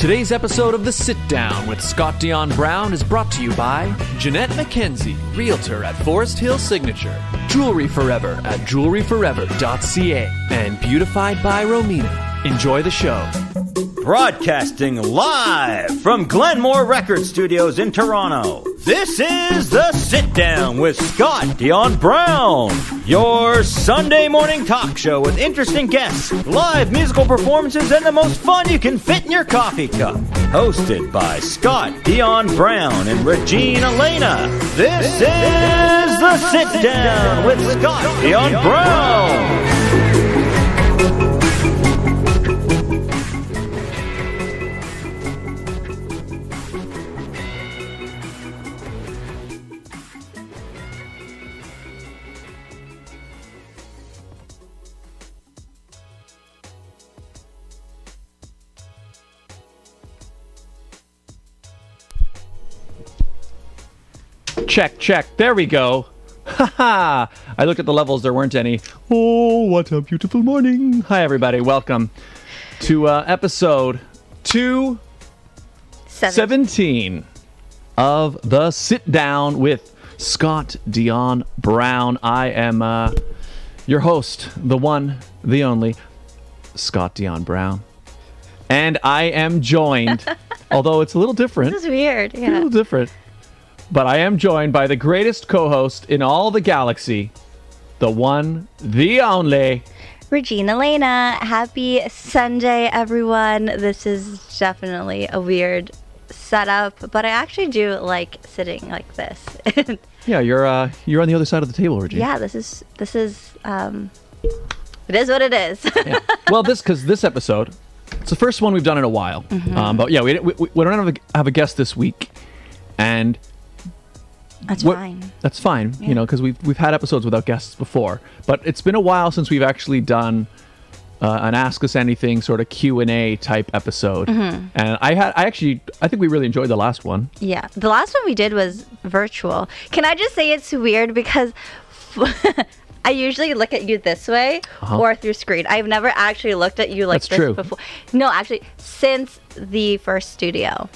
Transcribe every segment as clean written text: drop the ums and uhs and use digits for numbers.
Today's episode of The Sit Down with Scott Dion Brown is brought to you by Jeanette McKenzie, Realtor at Forest Hill Signature, Jewelry Forever at jewelryforever.ca, and Beautified by Romina. Enjoy the show. Broadcasting live from Glenmore Record Studios in Toronto, this is The Sit Down with Scott Dion Brown, your Sunday morning talk show with interesting guests, live musical performances, and the most fun you can fit in your coffee cup. Hosted by Scott Dion Brown and Regine Alaina, this is The Sit Down with Scott Dion Brown. Check, check. There we go. Haha. I looked at the levels. There weren't any. Oh, what a beautiful morning. Hi, everybody. Welcome to episode 217 of The Sit Down with Scott Dion Brown. I am your host, the one, the only, Scott Dion Brown. And I am joined, although it's a little different. This is weird. Yeah. A little different. But I am joined by the greatest co-host in all the galaxy, the one, the only, Regine Alaina. Happy Sunday, everyone. This is definitely a weird setup, but I actually do like sitting like this. Yeah, you're on the other side of the table, Regine. Yeah, this is it is what it is. Yeah. Well, because this episode, it's the first one we've done in a while. Mm-hmm. But yeah, we don't have a guest this week, and That's fine. That's fine, yeah. Because we've had episodes without guests before, but it's been a while since we've actually done an Ask Us Anything sort of Q&A type episode. Mm-hmm. And I think we really enjoyed the last one. Yeah, the last one we did was virtual. Can I just say it's weird because I usually look at you this way or through screen. I've never actually looked at you like That's this true. before. No, actually, since the first studio.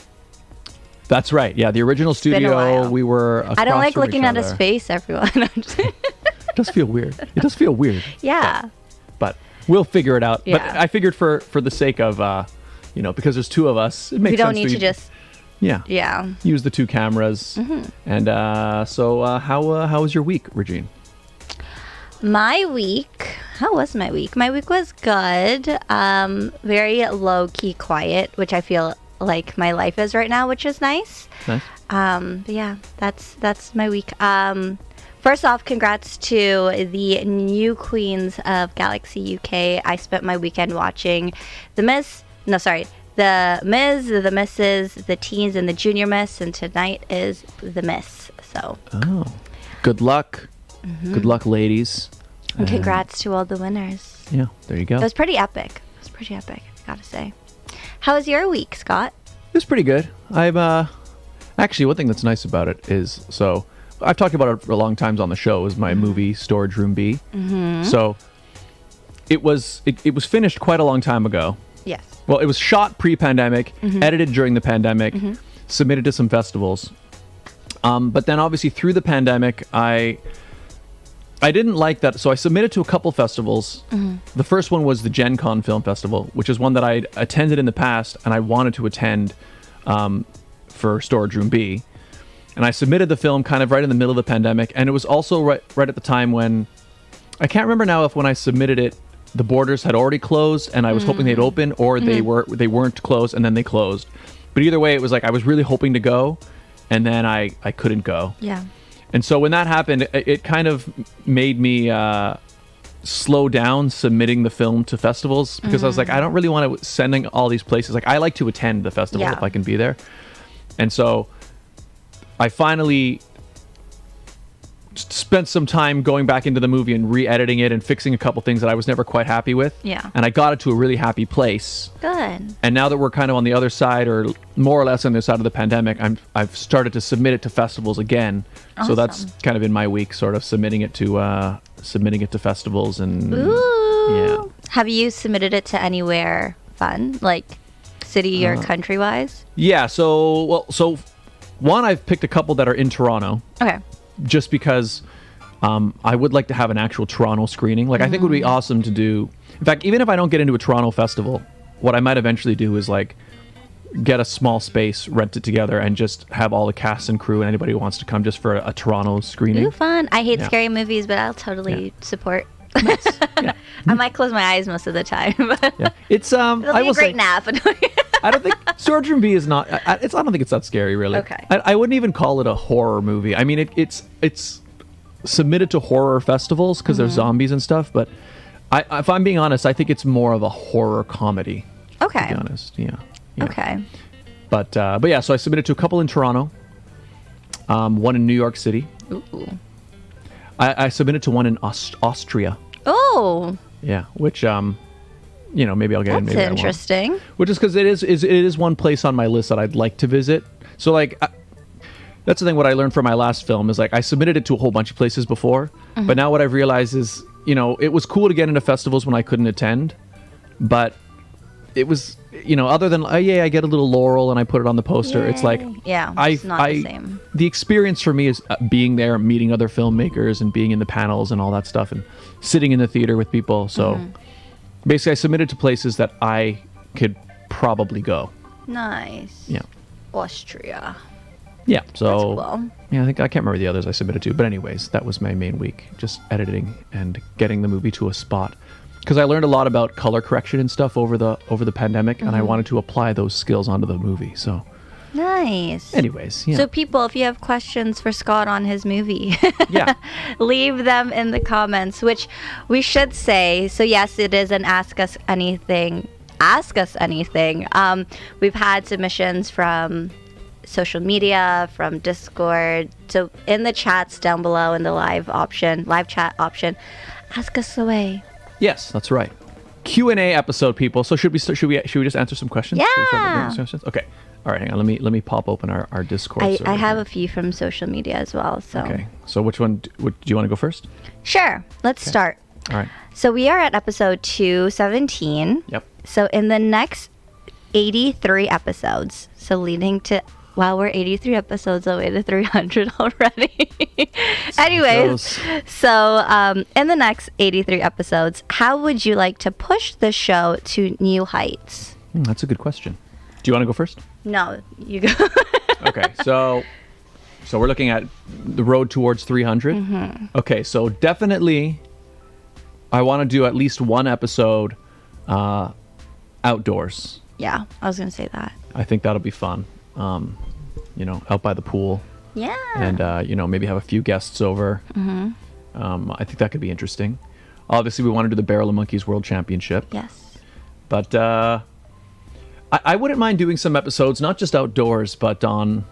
That's right. Yeah, the original studio, we were across I don't like from looking each at his other. face, everyone. It does feel weird. It does feel weird. Yeah. But we'll figure it out. Yeah. But I figured for the sake of, because there's two of us, it makes sense. We don't need to just... Yeah. Use the two cameras. Mm-hmm. And so how was your week, Regine? My week... How was my week? My week was good. Very low-key quiet, which I feel like my life is right now, which is nice. Nice. But yeah, that's my week. First off, congrats to the new queens of Galaxy UK. I spent my weekend watching the Miz, the Misses, the Teens, and the Junior Miss, and tonight is the Miss. So. Oh, good luck. Mm-hmm. Good luck, ladies. And congrats to all the winners. Yeah, there you go. It was pretty epic. I gotta say. How was your week, Scott? It was pretty good. I'm actually, one thing that's nice about it is, so I've talked about it for a long time on the show, is my movie Storage Room B. Mm-hmm. So it was finished quite a long time ago. Yes. Well, it was shot pre-pandemic, edited during the pandemic, submitted to some festivals. But then obviously through the pandemic, I didn't like that, so I submitted to a couple festivals. Mm-hmm. The first one was the Gen Con Film Festival, which is one that I attended in the past, and I wanted to attend for Storage Room B. And I submitted the film kind of right in the middle of the pandemic, and it was also right at the time when, I can't remember now if when I submitted it, the borders had already closed, and I was hoping they'd open, or they weren't closed, and then they closed. But either way, it was like I was really hoping to go, and then I couldn't go. Yeah. And so when that happened, it kind of made me slow down submitting the film to festivals, because I was like, I don't really want to sending all these places. Like, I like to attend the festival if I can be there. And so I finally spent some time going back into the movie and re-editing it and fixing a couple things that I was never quite happy with. Yeah. And I got it to a really happy place. Good. And now that we're kind of on the other side, or more or less on the other side of the pandemic, I've started to submit it to festivals again. Awesome. So that's kind of in my week, sort of submitting it to festivals. And ooh. Yeah. Have you submitted it to anywhere fun, like city or country wise? Yeah. So one, I've picked a couple that are in Toronto. Okay. Just because I would like to have an actual Toronto screening. Like, I think it would be awesome to do. In fact, even if I don't get into a Toronto festival, what I might eventually do is like get a small space, rent it together, and just have all the cast and crew and anybody who wants to come just for a Toronto screening. Ooh, fun. I hate Yeah. scary movies, but I'll totally support. Yeah. I might close my eyes most of the time. But Yeah. It's it'll be I a will great say, nap. I don't think Storage Room B is not. I don't think it's that scary, really. Okay. I wouldn't even call it a horror movie. I mean, it's submitted to horror festivals because there's zombies and stuff. But if I'm being honest, I think it's more of a horror comedy. Okay. To be honest, yeah. Okay. But yeah, so I submitted to a couple in Toronto, one in New York City. Ooh. I submitted to one in Austria. Oh, Yeah, which maybe I'll get in. that's Maybe I won't. interesting. Which is because it is one place on my list that I'd like to visit. So like, that's the thing. What I learned from my last film is like I submitted it to a whole bunch of places before, but now what I've realized is it was cool to get into festivals when I couldn't attend, but it was other than I get a little laurel and I put it on the poster. It's like Yeah, it's not the same. The experience for me is being there, meeting other filmmakers, and being in the panels and all that stuff, and sitting in the theater with people. So basically, I submitted to places that I could probably go. Nice. Yeah. Austria. Yeah. So That's cool. yeah, I can't remember the others I submitted to, but anyways, that was my main week, just editing and getting the movie to a spot. Because I learned a lot about color correction and stuff over the pandemic, and I wanted to apply those skills onto the movie. So, Nice. anyways, yeah, So people, if you have questions for Scott on his movie, yeah, leave them in the comments, which we should say. So yes, it is an ask us anything. We've had submissions from social media, from Discord. So in the chats down below, in the live chat option, ask us away. yes, that's right. Q&A episode, people. So should we just answer some questions? Should we start Yeah. answering questions? Okay. All right, hang on. Let me pop open our Discord. I server have here. a few from social media as well. So Okay. So which one? Do you want to go first? sure, let's start. All right. So we are at episode 217. Yep. So in the next 83 episodes, so leading to, wow, we're 83 episodes away to 300 already. Anyways, so in the next 83 episodes, how would you like to push the show to new heights? That's a good question. Do you want to go first? No, you go. Okay. So we're looking at the road towards 300. Okay. So definitely, I want to do at least one episode outdoors. Yeah, I was going to say that. I think that'll be fun. Out by the pool, Yeah. and maybe have a few guests over. I think that could be interesting. Obviously, we want to do the Barrel of Monkeys World Championship, Yes. but I wouldn't mind doing some episodes, not just outdoors, but on.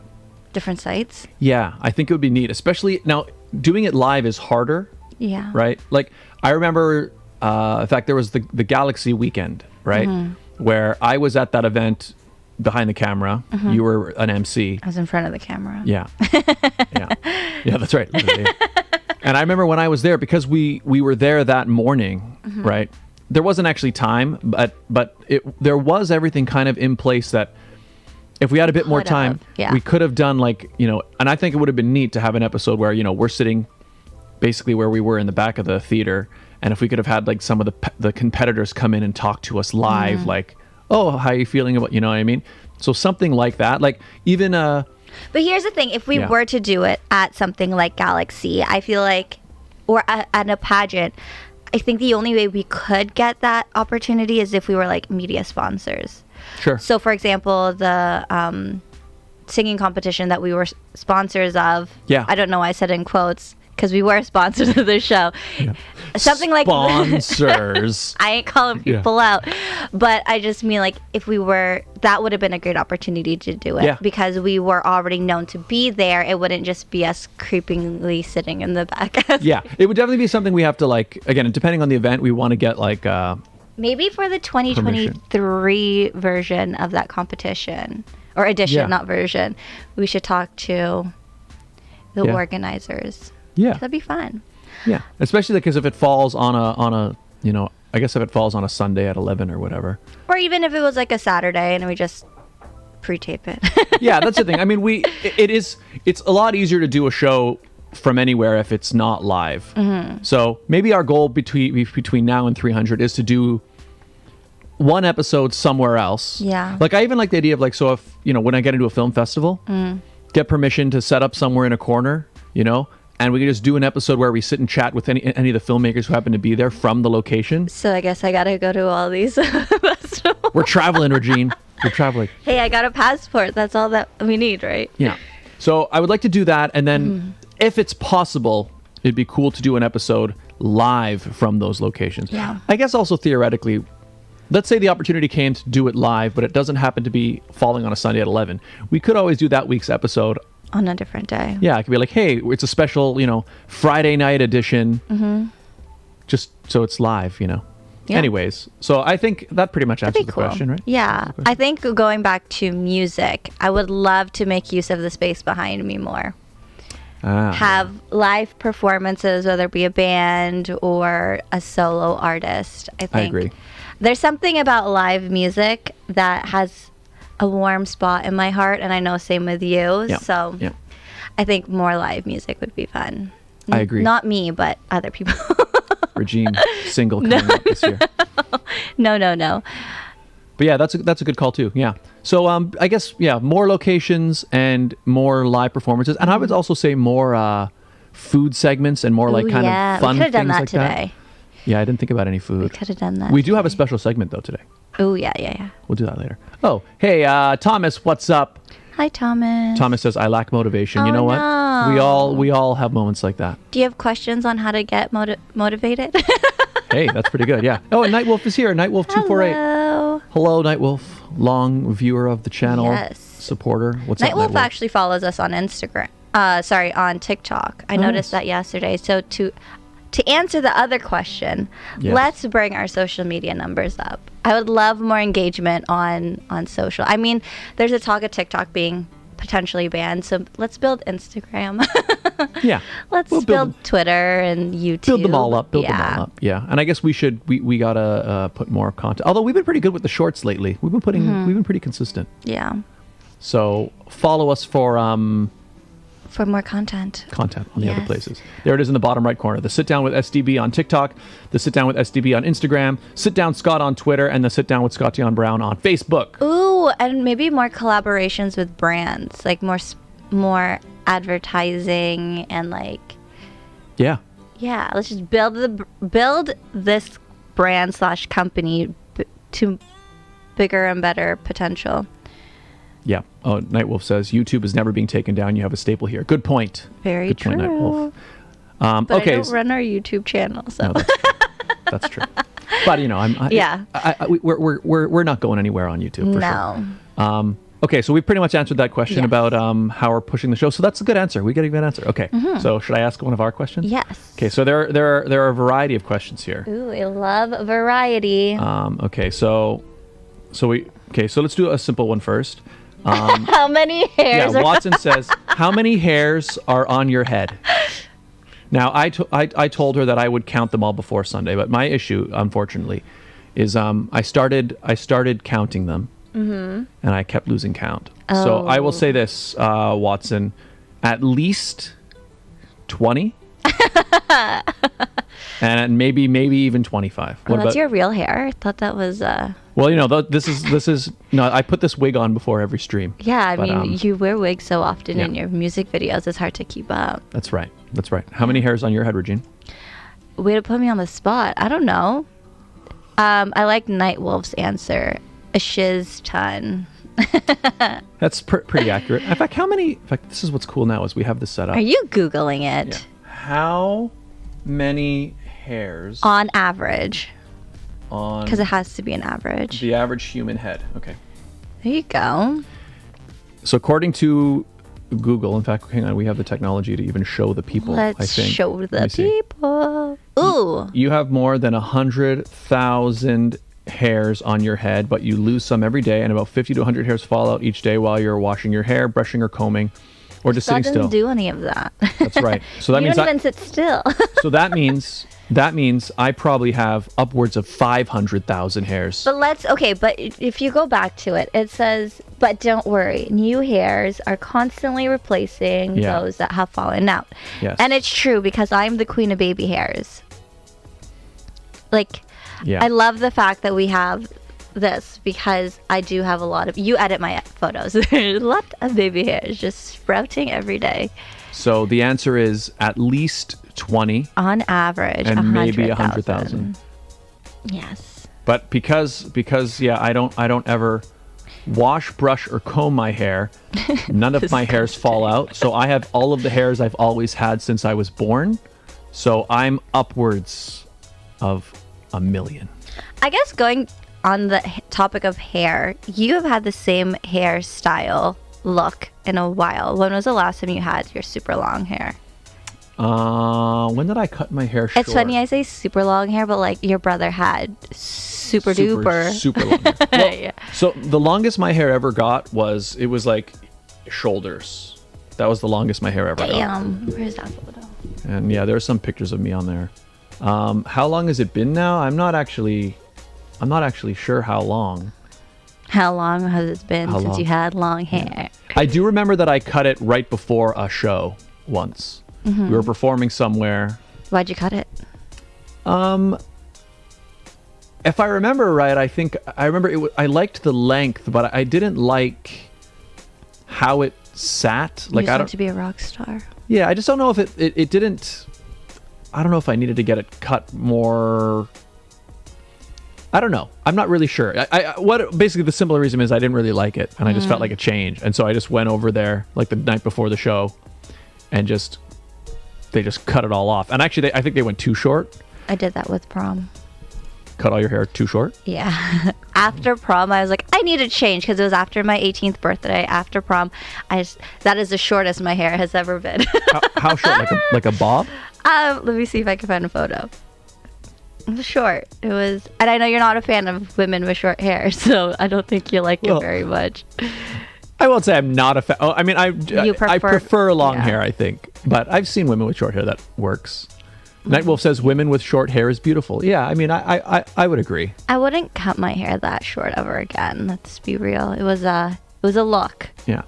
Different sites. Yeah, I think it would be neat, especially now. Doing it live is harder, Yeah. right? Like I remember, in fact, there was the Galaxy weekend, right, where I was at that event behind the camera. You were an MC. I was in front of the camera. Yeah. Yeah, that's right. Literally. And I remember when I was there, because we were there that morning, right? There wasn't actually time, but there was everything kind of in place that if we had a bit more time, we could have done and I think it would have been neat to have an episode where, we're sitting basically where we were in the back of the theater. And if we could have had some of the competitors come in and talk to us live, oh, how are you feeling about, you know what I mean? So something like that, even But here's the thing: if we were to do it at something like Galaxy, I feel like, or at a pageant, I think the only way we could get that opportunity is if we were media sponsors. Sure. So, for example, the singing competition that we were sponsors of. Yeah. I don't know why I said in quotes, because we were sponsors of the show. Yeah. Something like sponsors. I ain't calling people out, but I just mean if we were, that would have been a great opportunity to do it because we were already known to be there. It wouldn't just be us creepingly sitting in the back. Yeah, it would definitely be something we have to again, depending on the event, we want to get maybe for the 2023 version of that competition or edition, not version, we should talk to the organizers. Yeah, that'd be fun. Yeah, especially because if it falls on a I guess if it falls on a Sunday at 11 or whatever. Or even if it was like a Saturday and we just pre-tape it. Yeah, that's the thing. I mean, it's a lot easier to do a show from anywhere if it's not live. So maybe our goal between now and 300 is to do one episode somewhere else. Yeah. Like I even like the idea of like, so if, when I get into a film festival, get permission to set up somewhere in a corner, and we can just do an episode where we sit and chat with any of the filmmakers who happen to be there from the location. So I guess I gotta go to all these festivals. We're traveling, Regine. We're traveling. Hey, I got a passport. That's all that we need, right? Yeah. So I would like to do that. And then if it's possible, it'd be cool to do an episode live from those locations. Yeah. I guess also theoretically, let's say the opportunity came to do it live, but it doesn't happen to be falling on a Sunday at 11. We could always do that week's episode on a different day. Yeah, it could be like, hey, it's a special, Friday night edition. Just so it's live, Yeah. Anyways, so I think that pretty much answers the question, right? Yeah. I think going back to music, I would love to make use of the space behind me more. Have live performances, whether it be a band or a solo artist. I think I agree. There's something about live music that has a warm spot in my heart, and I know same with you. Yeah. So Yeah. I think more live music would be fun. I agree. Not me, but other people. Regine single coming up this year. No. But yeah, that's a good call too. Yeah. So I guess more locations and more live performances, and I would also say more food segments and more like kind of fun we could have things done that like today. that. Yeah, I didn't think about any food. We could have done that. We do have a special segment though today. Oh yeah. We'll do that later. Oh, hey, Thomas, what's up? Hi, Thomas. Thomas says, I lack motivation. You know what? no. We all have moments like that. Do you have questions on how to get motivated? Hey, that's pretty good. Yeah. Oh, and Nightwolf is here. Nightwolf 248. Hello. Hello, Nightwolf. Long viewer of the channel. Yes. Supporter. What's up, Nightwolf Nightwolf? actually follows us on Instagram. On TikTok. I noticed that yesterday. So to answer the other question, let's bring our social media numbers up. I would love more engagement on social. I mean, there's a talk of TikTok being potentially banned, so let's build Instagram. Yeah. Let's build Twitter and YouTube. Build them all up. Yeah. And I guess we gotta put more content. Although we've been pretty good with the shorts lately. We've been pretty consistent. Yeah. So follow us for more content on the other places. There it is in the bottom right corner. The Sit Down with SDB on TikTok, the Sit Down with SDB on Instagram, Sit Down Scott on Twitter, and the Sit Down with Scott Dion Brown on Facebook. Ooh, and maybe more collaborations with brands, like more advertising and like. Yeah. Yeah, let's just build this brand / company to bigger and better potential. Yeah. Oh, Nightwolf says YouTube is never being taken down. You have a staple here. Good point. Very Good true. point, Nightwolf. But okay. I don't run our YouTube channel, so. No, that's true. But we're not going anywhere on YouTube for sure. Okay, so we pretty much answered that question about how we're pushing the show. So that's a good answer. We get a good answer. Okay. So should I ask one of our questions? Yes. Okay. So there are a variety of questions here. Ooh, I love variety. Okay. So let's do a simple one first. How many hairs? Yeah, Watson says, how many hairs are on your head? Now, I told her that I would count them all before Sunday, but my issue, unfortunately, is I started counting them, and I kept losing count. Oh. So I will say this, Watson, at least 20, and maybe even 25. Oh, that's your real hair? I thought that was... Well, this is no. I put this wig on before every stream. Yeah, I mean, you wear wigs so often in your music videos; it's hard to keep up. That's right. How many hairs on your head, Regine? Way to put me on the spot. I don't know. I like Nightwolf's answer: a shiz ton. That's pretty accurate. In fact, this is what's cool now is we have this set up. Are you Googling it? Yeah. How many hairs on average? On because it has to be an average. The average human head. Okay. There you go. So according to Google, in fact, hang on, we have the technology to even show the people. Let's show the people. Ooh. You have more than 100,000 hairs on your head, but you lose some every day, and about 50 to 100 hairs fall out each day while you're washing your hair, brushing or combing, or just sitting still. Doesn't do any of that. That's right. So that means don't even sit still. So that means that means I probably have upwards of 500,000 hairs. But if you go back to it, it says, but don't worry, new hairs are constantly replacing those that have fallen out. Yes. And it's true because I'm the queen of baby hairs. Like, I love the fact that we have this because I do have a lot of, you edit my photos. There's a lot of baby hairs just sprouting every day. So the answer is at least 20. On average, and 100,000. maybe 100,000. Yes. But because I don't ever wash, brush, or comb my hair. None of my hairs fall out. So I have all of the hairs I've always had since I was born. So I'm upwards of 1 million. I guess going on the topic of hair, you have had the same hairstyle look in a while. When was the last time you had your super long hair? When did I cut my hair short? It's funny I say super long hair, but like your brother had super duper long hair. Well, yeah. So the longest my hair ever got was like shoulders. That was the longest my hair ever got. Damn. Where's that photo? And yeah, there are some pictures of me on there. How long has it been now? I'm not actually sure how long. How long has it been since long? you had long hair? I do remember that I cut it right before a show once. Mm-hmm. We were performing somewhere. Why'd you cut it? If I remember right, I remember I liked the length, but I didn't like how it sat. You Like just I want don't. to be a rock star. Yeah, I just don't know if it didn't. I don't know if I needed to get it cut more. I don't know. I'm not really sure. Basically the simple reason is I didn't really like it, and I just felt like a change, and so I just went over there like the night before the show, and they just cut it all off. And actually, I think they went too short. I did that with prom. Cut all your hair too short? Yeah. After prom, I was like, I need a change because it was after my 18th birthday. After prom, that is the shortest my hair has ever been. How short? Like a bob? Let me see if I can find a photo. It was short. It was, and I know you're not a fan of women with short hair, so I don't think you like it very much. I won't say I'm not a fan. Oh, I mean, I prefer long yeah. hair, I think. But I've seen women with short hair that works. Nightwolf says women with short hair is beautiful. Yeah, I mean, I would agree. I wouldn't cut my hair that short ever again. Let's be real. It was a look. Yeah.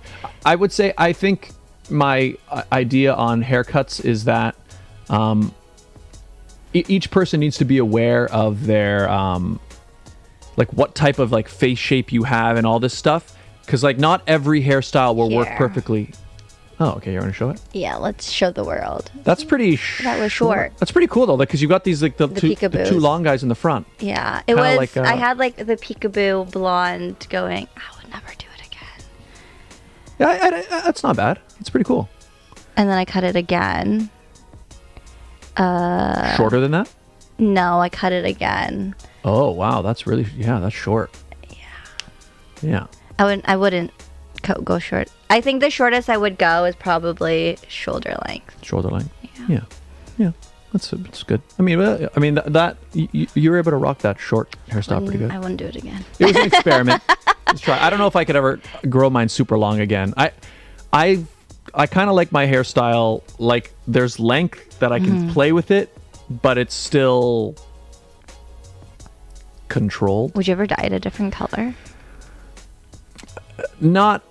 I would say, I think my idea on haircuts is that each person needs to be aware of their, like what type of like face shape you have and all this stuff. Because like not every hairstyle will work perfectly. Oh, okay. You want to show it? Yeah, let's show the world. That's pretty That was short. That's pretty cool though, because you've got these like the two long guys in the front. Yeah, it Kinda was. like, I had like the peekaboo blonde going. I would never do it again. Yeah, that's not bad. It's pretty cool. And then I cut it again. Shorter than that? No, I cut it again. Oh wow, that's short. Yeah. I wouldn't go short. I think the shortest I would go is probably shoulder length. Shoulder length. Yeah. That's good. I mean, that you were able to rock that short hairstyle pretty good. I wouldn't do it again. It was an experiment. Let's try. I don't know if I could ever grow mine super long again. I kind of like my hairstyle. Like there's length that I can play with it, but it's still controlled. Would you ever dye it a different color? Not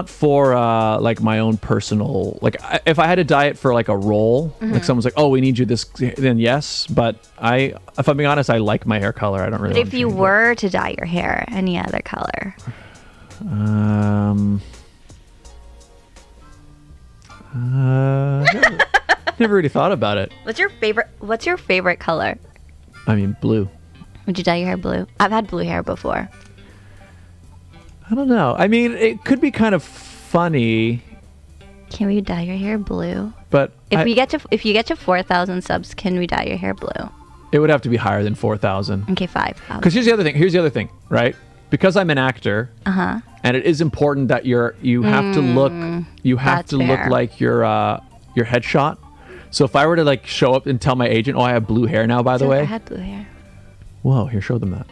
for like my own personal, like if I had to dye it for like a role, like someone's like, oh, we need you this, then yes. But if I'm being honest, I like my hair color. I don't really. But if you were to dye your hair any other color, never really thought about it. What's your favorite color? I mean, blue. Would you dye your hair blue? I've had blue hair before. I don't know. I mean, it could be kind of funny. Can we dye your hair blue? But if you get to 4,000 subs, can we dye your hair blue? It would have to be higher than 4,000. Okay, 5,000. Because here's the other thing, right? Because I'm an actor, and it is important that you have to look like your headshot. So if I were to like show up and tell my agent, oh, I have blue hair now, by the way. I had blue hair. Whoa, here, show them that.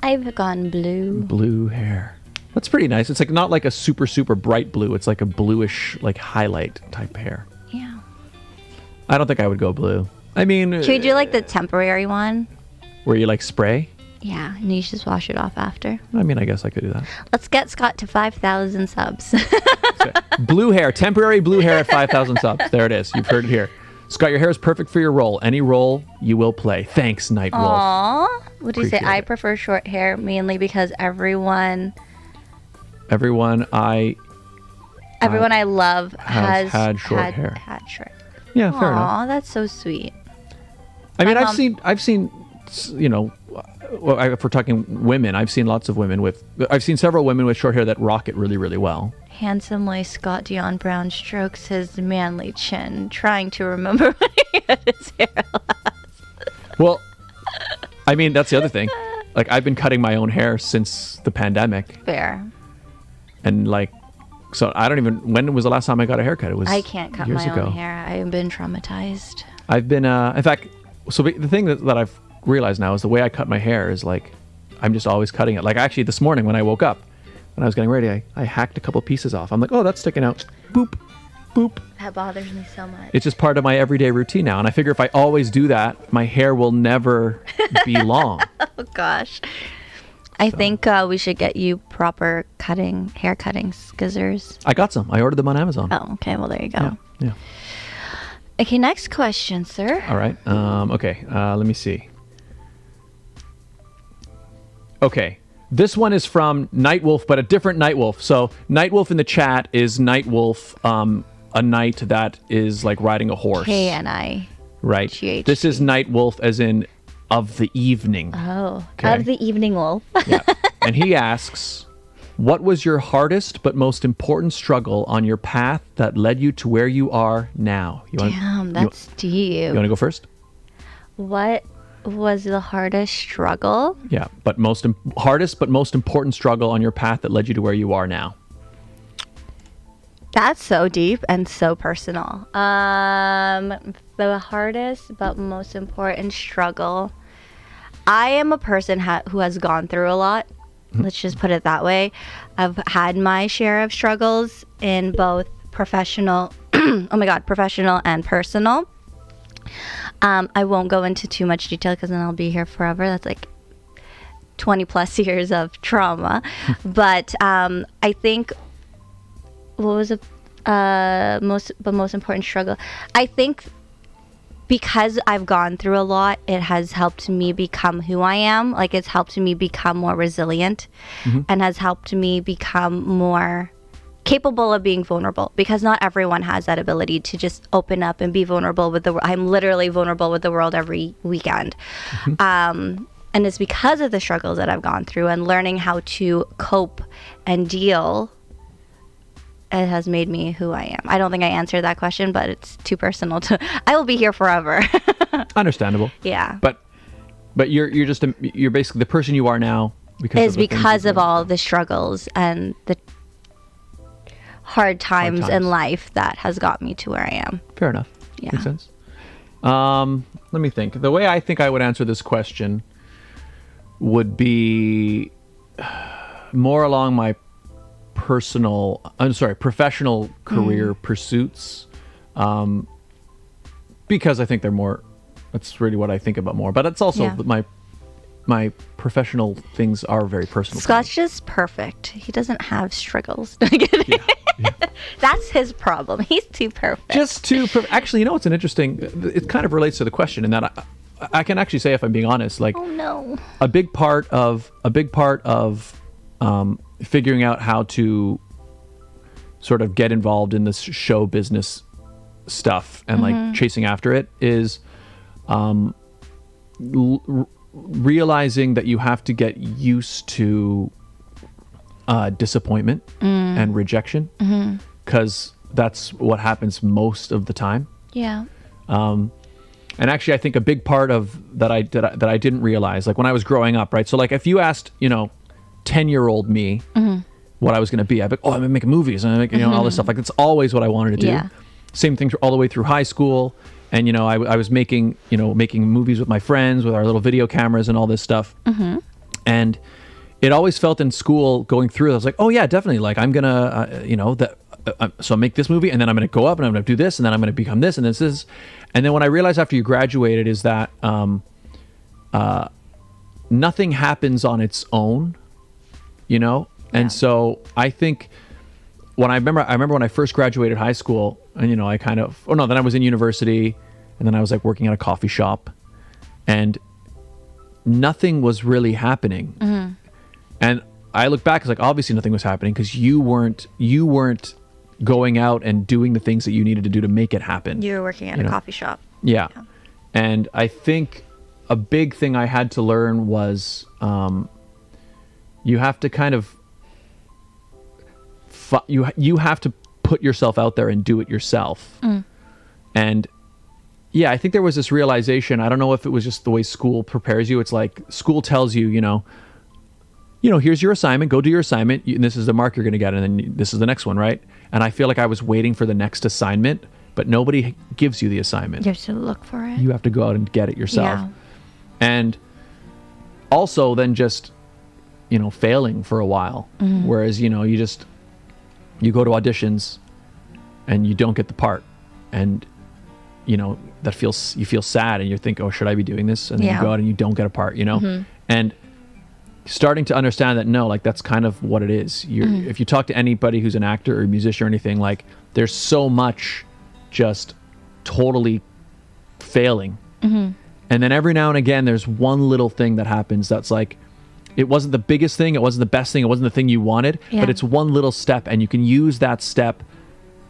I've gone blue. Blue hair. That's pretty nice. It's like not like a super, super bright blue. It's like a bluish, like highlight type hair. Yeah. I don't think I would go blue. I mean, Should we do like the temporary one? where you like spray? Yeah, and you just wash it off after. I mean, I guess I could do that. Let's get Scott to 5,000 subs. Blue hair, temporary blue hair at 5,000 subs. There it is. You've heard it here. Scott, your hair is perfect for your role. Any role you will play. Thanks, Night Wolf. Aww. What do you say? Appreciate I it. prefer short hair mainly because everyone I love has had short hair. Had short. Yeah, fair enough. Aw, that's so sweet. I mean, My I've seen, you know, well, if we're talking women, I've seen lots of women I've seen several women with short hair that rock it really, really well. Handsomely, Scott Dion Brown strokes his manly chin, trying to remember when he had his hair last. Well, I mean, that's the other thing. Like, I've been cutting my own hair since the pandemic. Fair. And like, so I don't even, when was the last time I got a haircut? It was I can't cut years my ago. own hair. I have been traumatized. I've been, in fact, so the thing that I've realized now is the way I cut my hair is like, I'm just always cutting it. Like actually this morning when I woke up, when I was getting ready, I hacked a couple pieces off. I'm like, oh, that's sticking out. Boop, boop. That bothers me so much. It's just part of my everyday routine now. And I figure if I always do that, my hair will never be long. Oh gosh. I think we should get you proper hair cutting scissors. I got some. I ordered them on Amazon. Oh, okay. Well, there you go. Yeah. Okay, next question, sir. All right. Okay. Let me see. Okay. This one is from Nightwolf, but a different Nightwolf. So Nightwolf in the chat is Nightwolf, a knight that is like riding a horse. KNI. Right. GHT. This is Nightwolf as in of the evening. Oh, Okay. of the evening wolf. Yeah. And he asks, what was your hardest but most important struggle on your path that led you to where you are now? Damn, that's deep. You want to go first? What was the hardest struggle? Yeah, but hardest but most important struggle on your path that led you to where you are now. That's so deep and so personal. The hardest but most important struggle. I am a person who has gone through a lot. Let's just put it that way. I've had my share of struggles in both professional, professional and personal. I won't go into too much detail because then I'll be here forever. That's like 20 plus years of trauma. But I think what was the most important struggle? I think because I've gone through a lot, it has helped me become who I am. Like, it's helped me become more resilient and has helped me become more capable of being vulnerable, because not everyone has that ability to just open up and be vulnerable with the world. I'm literally vulnerable with the world every weekend. And it's because of the struggles that I've gone through and learning how to cope and deal, it has made me who I am. I don't think I answered that question, but it's too personal to. I will be here forever. Understandable. Yeah. But you're basically the person you are now because of all the struggles and the hard times in life that has got me to where I am. Fair enough. Yeah. Makes sense. Let me think. The way I think I would answer this question would be more along my professional career pursuits, because I think they're more, that's really what I think about more, but it's also my professional things are very personal. Scott's just perfect. He doesn't have struggles. That's his problem. He's too perfect. Actually, you know, it's an interesting, it kind of relates to the question in that I can actually say, if I'm being honest, like, oh no, a big part of figuring out how to sort of get involved in this show business stuff and like chasing after it is realizing that you have to get used to disappointment and rejection, because that's what happens most of the time. Yeah. And actually, I think a big part of that I didn't realize, like when I was growing up, right? So like if you asked, 10-year-old me what I was going to be, I'd be like, oh, I'm going to make movies and make, all this stuff. Like, it's always what I wanted to do. Yeah. Same thing all the way through high school. And, I was making movies with my friends with our little video cameras and all this stuff. And it always felt in school going through, I was like, oh yeah, definitely. Like I'm going to, so I make this movie, and then I'm going to go up, and I'm going to do this, and then I'm going to become this, and this. And then what I realized after you graduated is that nothing happens on its own, you know? And so I think I remember when I first graduated high school, and, you know, then I was in university, and then I was like working at a coffee shop, and nothing was really happening. Mm-hmm. And I look back, it's like, obviously nothing was happening because you weren't going out and doing the things that you needed to do to make it happen. You were working at a coffee shop. Yeah. And I think a big thing I had to learn was you have to kind of you have to put yourself out there and do it yourself. And yeah, I think there was this realization. I don't know if it was just the way school prepares you. It's like school tells you, you know, here's your assignment, go do your assignment, and this is the mark you're going to get, and then this is the next one, right? And I feel like I was waiting for the next assignment, but nobody gives you the assignment. You have to look for it. You have to go out and get it yourself. Yeah. And also then just, failing for a while. Mm-hmm. Whereas, you go to auditions and you don't get the part, and, you feel sad, and you think, oh, should I be doing this? And then you go out and you don't get a part, Mm-hmm. And starting to understand that, no, like, that's kind of what it is. If you talk to anybody who's an actor or a musician or anything, like, there's so much just totally failing. Mm-hmm. And then every now and again, there's one little thing that happens that's like, it wasn't the biggest thing, it wasn't the best thing, it wasn't the thing you wanted, but it's one little step, and you can use that step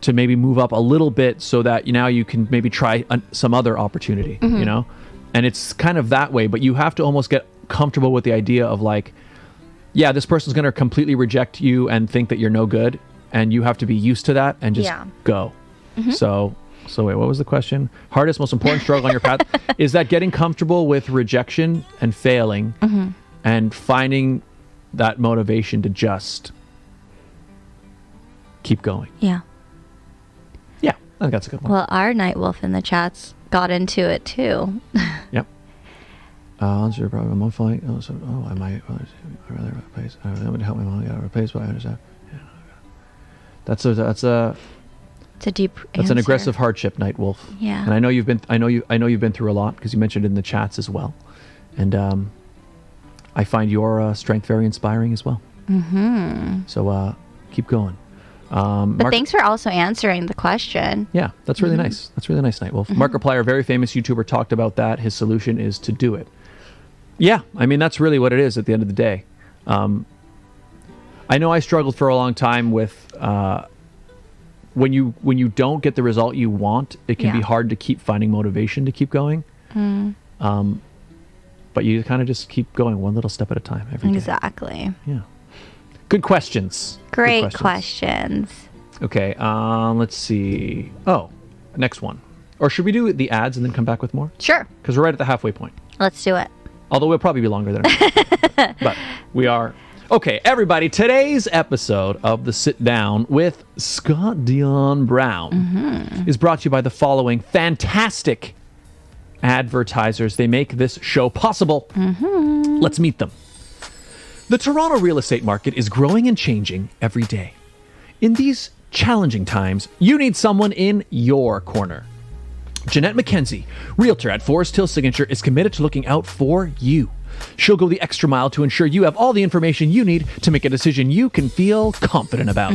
to maybe move up a little bit so that now you can maybe try some other opportunity, And it's kind of that way, but you have to almost get comfortable with the idea of like, yeah, this person's going to completely reject you and think that you're no good, and you have to be used to that and just go. Mm-hmm. So wait, what was the question? Hardest, most important struggle on your path is that getting comfortable with rejection and failing, and finding that motivation to just keep going. Yeah. Yeah, I think that's a good one. Well, our Night Wolf in the chats got into it too. Yep. Answer problem. I'm flying. I might. I rather replace. I would help my mom get replaced, but I understand. Yeah, that's a It's a deep That's answer. an aggressive hardship, Night Wolf. Yeah. And I know you've been through a lot, because you mentioned it in the chats as well. And I find your strength very inspiring as well. Mm-hmm. So keep going. But thanks for also answering the question. Yeah, that's really nice. That's really nice, Night Wolf. Markiplier, a very famous YouTuber, talked about that. His solution is to do it. Yeah, I mean, that's really what it is at the end of the day. I know I struggled for a long time with when you don't get the result you want, it can be hard to keep finding motivation to keep going. But you kind of just keep going one little step at a time every day. Exactly. Yeah. Good questions. Great questions. Okay, let's see. Oh, next one. Or should we do the ads and then come back with more? Sure. Because we're right at the halfway point. Let's do it. Although we'll probably be longer than that. But we are. Okay, everybody, today's episode of The Sit Down with Scott Dion Brown is brought to you by the following fantastic advertisers. They make this show possible. Let's meet them. The Toronto real estate market is growing and changing every day. In these challenging times, you need someone in your corner. Jeanette McKenzie, Realtor at Forest Hill Signature, is committed to looking out for you. She'll go the extra mile to ensure you have all the information you need to make a decision you can feel confident about.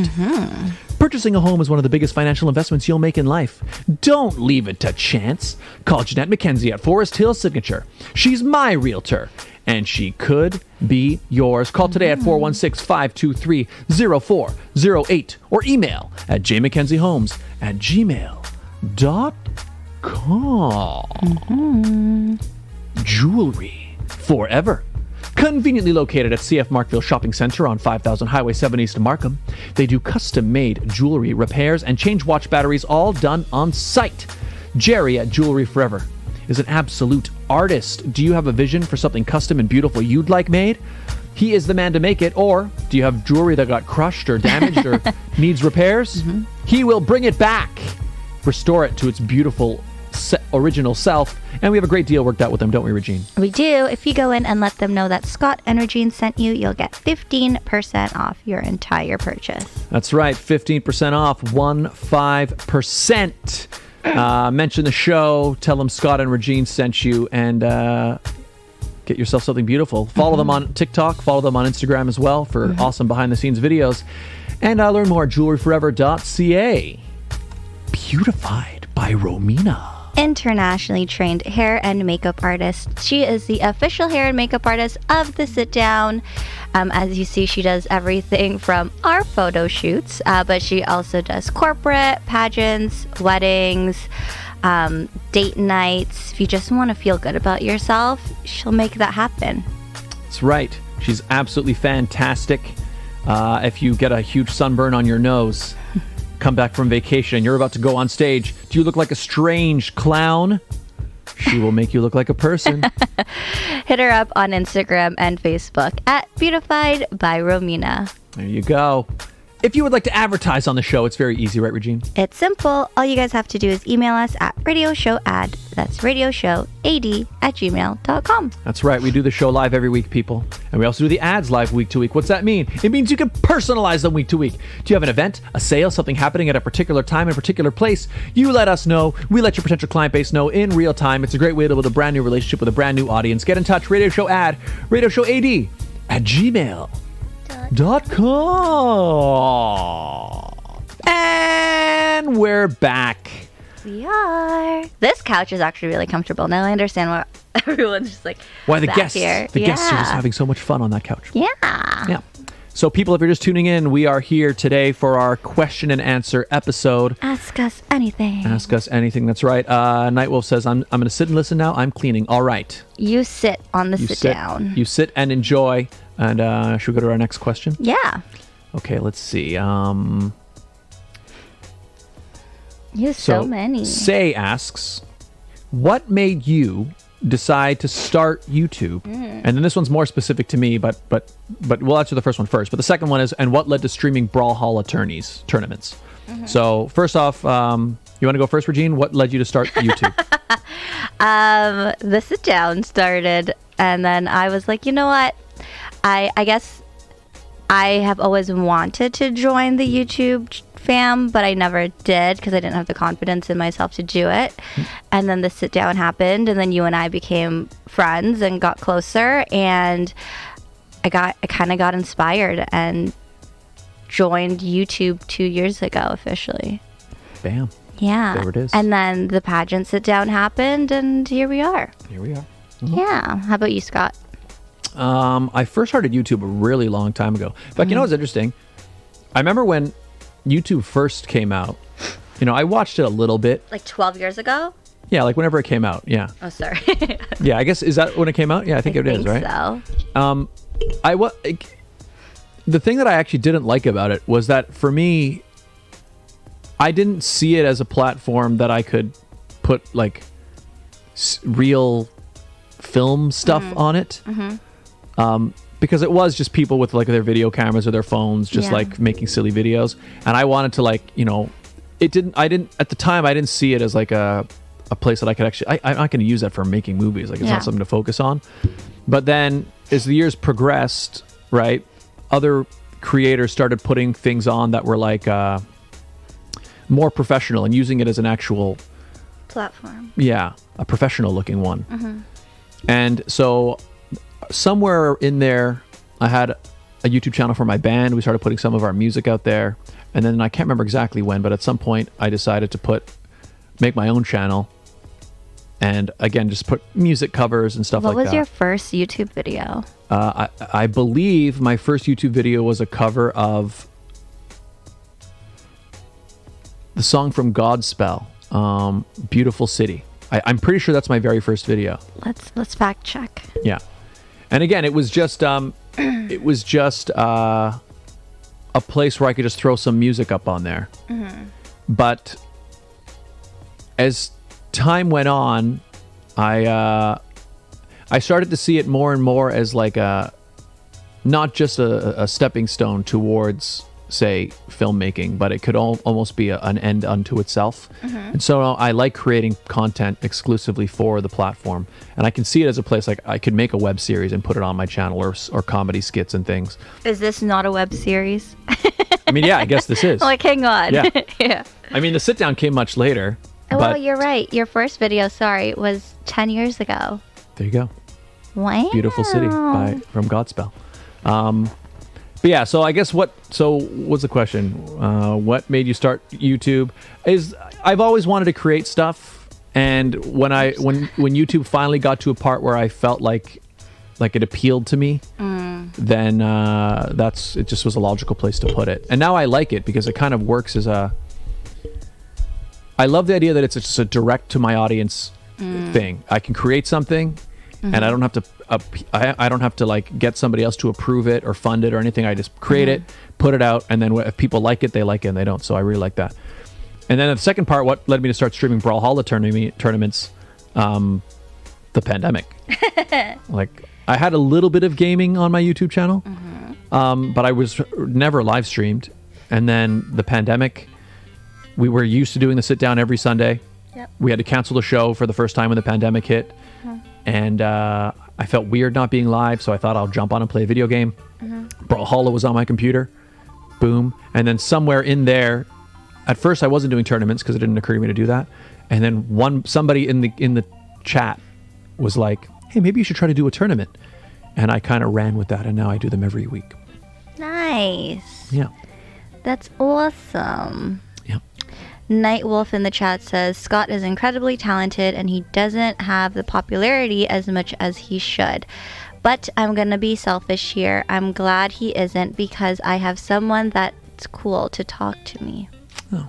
Purchasing a home is one of the biggest financial investments you'll make in life. Don't leave it to chance. Call Jeanette McKenzie at Forest Hill Signature. She's my realtor, and she could be yours. Call today at 416-523-0408 or email at jmckenziehomes@gmail.com. Jewelry forever. Conveniently located at CF Markville Shopping Center on 5000 Highway 7 East of Markham, they do custom-made jewelry repairs and change watch batteries, all done on site. Jerry at Jewelry Forever is an absolute artist. Do you have a vision for something custom and beautiful you'd like made? He is the man to make it. Or do you have jewelry that got crushed or damaged or needs repairs? He will bring it back, restore it to its beautiful original self. And we have a great deal worked out with them, don't we, Regine? We do. If you go in and let them know that Scott and Regine sent you, you'll get 15% off your entire purchase. That's right, 15% off, 15%. Mention the show, tell them Scott and Regine sent you, and get yourself something beautiful. Follow them on TikTok, follow them on Instagram as well for awesome behind-the-scenes videos. And learn more at jewelryforever.ca. Beautified by Romina. Internationally trained hair and makeup artist. She is the official hair and makeup artist of The Sit Down. As you see, she does everything from our photo shoots, but she also does corporate, pageants, weddings, date nights. If you just want to feel good about yourself, she'll make that happen. That's right. She's absolutely fantastic. If you get a huge sunburn on your nose, come back from vacation and you're about to go on stage, do you look like a strange clown? She will make you look like a person. Hit her up on Instagram and Facebook at Beautified by Romina. There you go. If you would like to advertise on the show, it's very easy, right, Regine? It's simple. All you guys have to do is email us at radioshowad. That's radioshowad@gmail.com. That's right. We do the show live every week, people. And we also do the ads live week to week. What's that mean? It means you can personalize them week to week. Do you have an event, a sale, something happening at a particular time in a particular place? You let us know. We let your potential client base know in real time. It's a great way to build a brand new relationship with a brand new audience. Get in touch. Radio Show Ad, radioshowad@gmail.com. And we're back. We are. This couch is actually really comfortable. Now I understand why everyone's just like, why the back guests here. The guests are just having so much fun on that couch. Yeah. So people, if you're just tuning in, we are here today for our question and answer episode. Ask us anything. Ask us anything. That's right. Nightwolf says, I'm going to sit and listen now. I'm cleaning. All right. You sit on the sit down. You sit and enjoy. And should we go to our next question? Yeah. Okay, let's see. You have so many. Say asks, what made you decide to start YouTube? And then this one's more specific to me, but we'll answer the first one first. But the second one is, and what led to streaming Brawlhalla tournaments? So first off, you want to go first, Regine? What led you to start YouTube? The sit down started, and then I was like, you know what? I guess I have always wanted to join the YouTube fam, but I never did because I didn't have the confidence in myself to do it. And then the sit down happened, and then you and I became friends and got closer, and I kind of got inspired and joined YouTube 2 years ago officially. Bam. Yeah. There it is. And then the pageant sit down happened, and here we are. Here we are. Yeah. How about you, Scott? I first started YouTube a really long time ago. In fact, you know what's interesting? I remember when YouTube first came out, I watched it a little bit. Like 12 years ago? Yeah, like whenever it came out. Yeah. Oh, sorry. Yeah, I guess, is that when it came out? Yeah, I think it is, right? So. The thing that I actually didn't like about it was that for me, I didn't see it as a platform that I could put like real film stuff on it. Because it was just people with like their video cameras or their phones just like making silly videos, and I wanted to I didn't at the time I didn't see it as like a place that I could actually I'm not going to use that for making movies, like it's not something to focus on. But then as the years progressed, right, other creators started putting things on that were like more professional and using it as an actual platform, a professional looking one. And so somewhere in there, I had a YouTube channel for my band. We started putting some of our music out there. And then I can't remember exactly when, but at some point I decided to make my own channel. And again, just put music covers and stuff like that. What was your first YouTube video? I believe my first YouTube video was a cover of the song from Godspell, Beautiful City. I'm pretty sure that's my very first video. Let's fact check. Yeah, and again, it was just a place where I could just throw some music up on there. But as time went on, I started to see it more and more as like not just a stepping stone towards say, filmmaking, but it could almost be an end unto itself. And so I like creating content exclusively for the platform. And I can see it as a place like I could make a web series and put it on my channel, or comedy skits and things. Is this not a web series? I mean, yeah, I guess this is. Like, hang on. Yeah. Yeah. I mean, the sit down came much later. Well, but you're right. Your first video, was 10 years ago. there you go. Wow. Beautiful City from Godspell. But yeah, so I guess what's the question? What made you start YouTube? I've always wanted to create stuff, and when YouTube finally got to a part where I felt like it appealed to me, then it just was a logical place to put it. And now I like it because it kind of works as I love the idea that it's just a direct to my audience thing. I can create something, and I don't have to I don't have to like get somebody else to approve it or fund it or anything. I just create it, put it out, and then if people like it, they like it, and they don't. So I really like that. And then the second part, what led me to start streaming Brawlhalla tournaments, the pandemic. Like, I had a little bit of gaming on my YouTube channel, but I was never live streamed. And then the pandemic, we were used to doing the sit down every Sunday. Yep. We had to cancel the show for the first time when the pandemic hit. And I felt weird not being live, so I thought I'll jump on and play a video game. Brawlhalla was on my computer. Boom. And then somewhere in there, at first I wasn't doing tournaments because it didn't occur to me to do that. And then somebody in the chat was like, hey, maybe you should try to do a tournament. And I kind of ran with that, and now I do them every week. Nice. Yeah. That's awesome. Yeah. Nightwolf in the chat says, Scott is incredibly talented and he doesn't have the popularity as much as he should. But I'm going to be selfish here. I'm glad he isn't because I have someone that's cool to talk to me. Oh.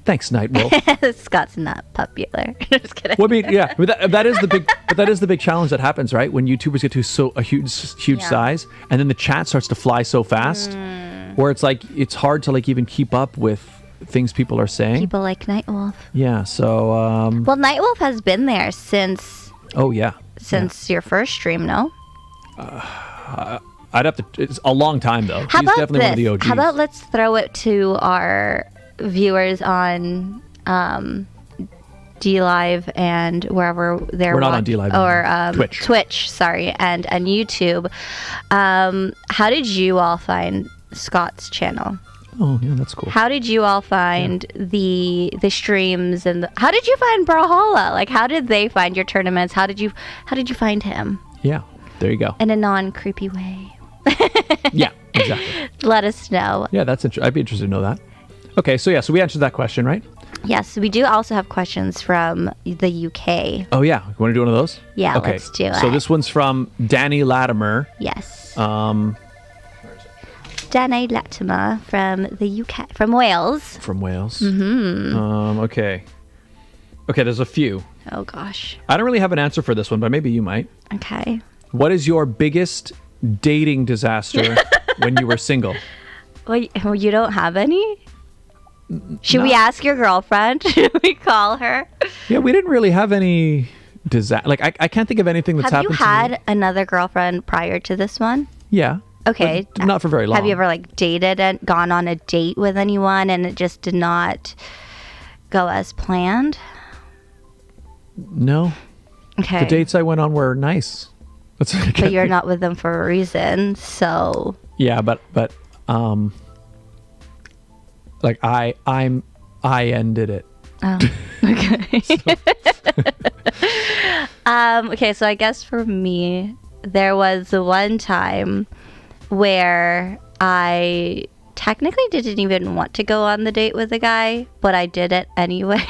Thanks, Nightwolf. Scott's not popular. Just kidding. Well, I mean, yeah, but that is the big challenge that happens, right? When YouTubers get to a huge size, and then the chat starts to fly so fast, where it's like it's hard to like even keep up with things people are saying. People like Nightwolf. Yeah. So. Well, Nightwolf has been there since. Oh yeah. Since your first stream, no? I'd have to. It's a long time though. How He's about definitely one of the OGs. How about let's throw it to our viewers on DLive and wherever they're We're not on DLive or Twitch, sorry, and YouTube. How did you all find Scott's channel? Oh yeah, that's cool. How did you all find the streams and how did you find Brawlhalla? Like, how did they find your tournaments? How did you find him? Yeah, there you go. In a non-creepy way. Yeah, exactly. Let us know. Yeah, that's I'd be interested to know that. Okay, so yeah, so we answered that question, right? Yes, we do also have questions from the UK. Oh yeah, you want to do one of those? Yeah, okay. Let's do it. So this one's from Danny Latimer. Yes. Danny Latimer from the UK, from Wales. From Wales. Okay. Okay, there's a few. Oh gosh. I don't really have an answer for this one, but maybe you might. Okay. What is your biggest dating disaster when you were single? Well, you don't have any? Should we ask your girlfriend? Should we call her? Yeah, we didn't really have any disaster. Like, I can't think of anything that's happened to me. Have you had another girlfriend prior to this one? Yeah. Okay. But not for very long. Have you ever like dated and gone on a date with anyone and it just did not go as planned? No. Okay. The dates I went on were nice. But you're not with them for a reason, so. Yeah, but like I ended it. Oh, okay. Okay, so I guess for me, there was the one time where I technically didn't even want to go on the date with a guy, but I did it anyway.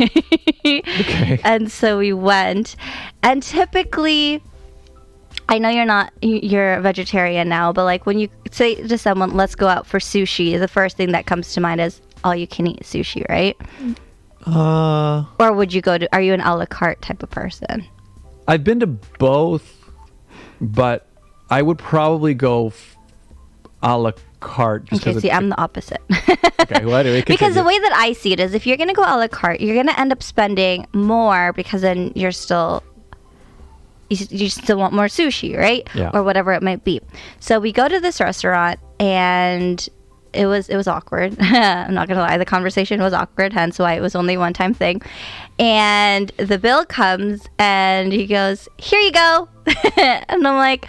Okay. And so we went, and typically, I know you're a vegetarian now, but like when you say to someone, let's go out for sushi, the first thing that comes to mind is all you can eat sushi, right? Or would you are you an a la carte type of person? I've been to both, but I would probably go a la carte. Just okay, see, I'm the opposite. Okay, well, anyway, because the way that I see it is if you're going to go a la carte, you're going to end up spending more because then you still want more sushi, right? Yeah. Or whatever it might be. So we go to this restaurant and was awkward. I'm not gonna lie, the conversation was awkward, hence why it was only one time thing. And the bill comes and he goes, "Here you go." And I'm like,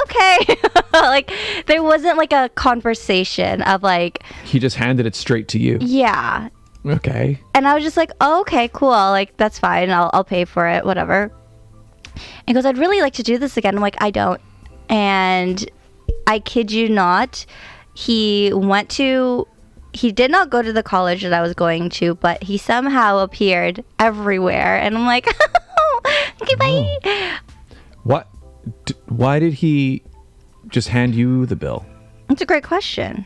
okay. Like, there wasn't like a conversation of like, He just handed it straight to you. yeah. Okay. And I was just like, oh, okay, cool, like that's fine, I'll pay for it, whatever. And he goes, "I'd really like to do this again." I'm like, I don't. And I kid you not, he did not go to the college that I was going to, but he somehow appeared everywhere. And I'm like, okay, bye. What? Why did he just hand you the bill? That's a great question.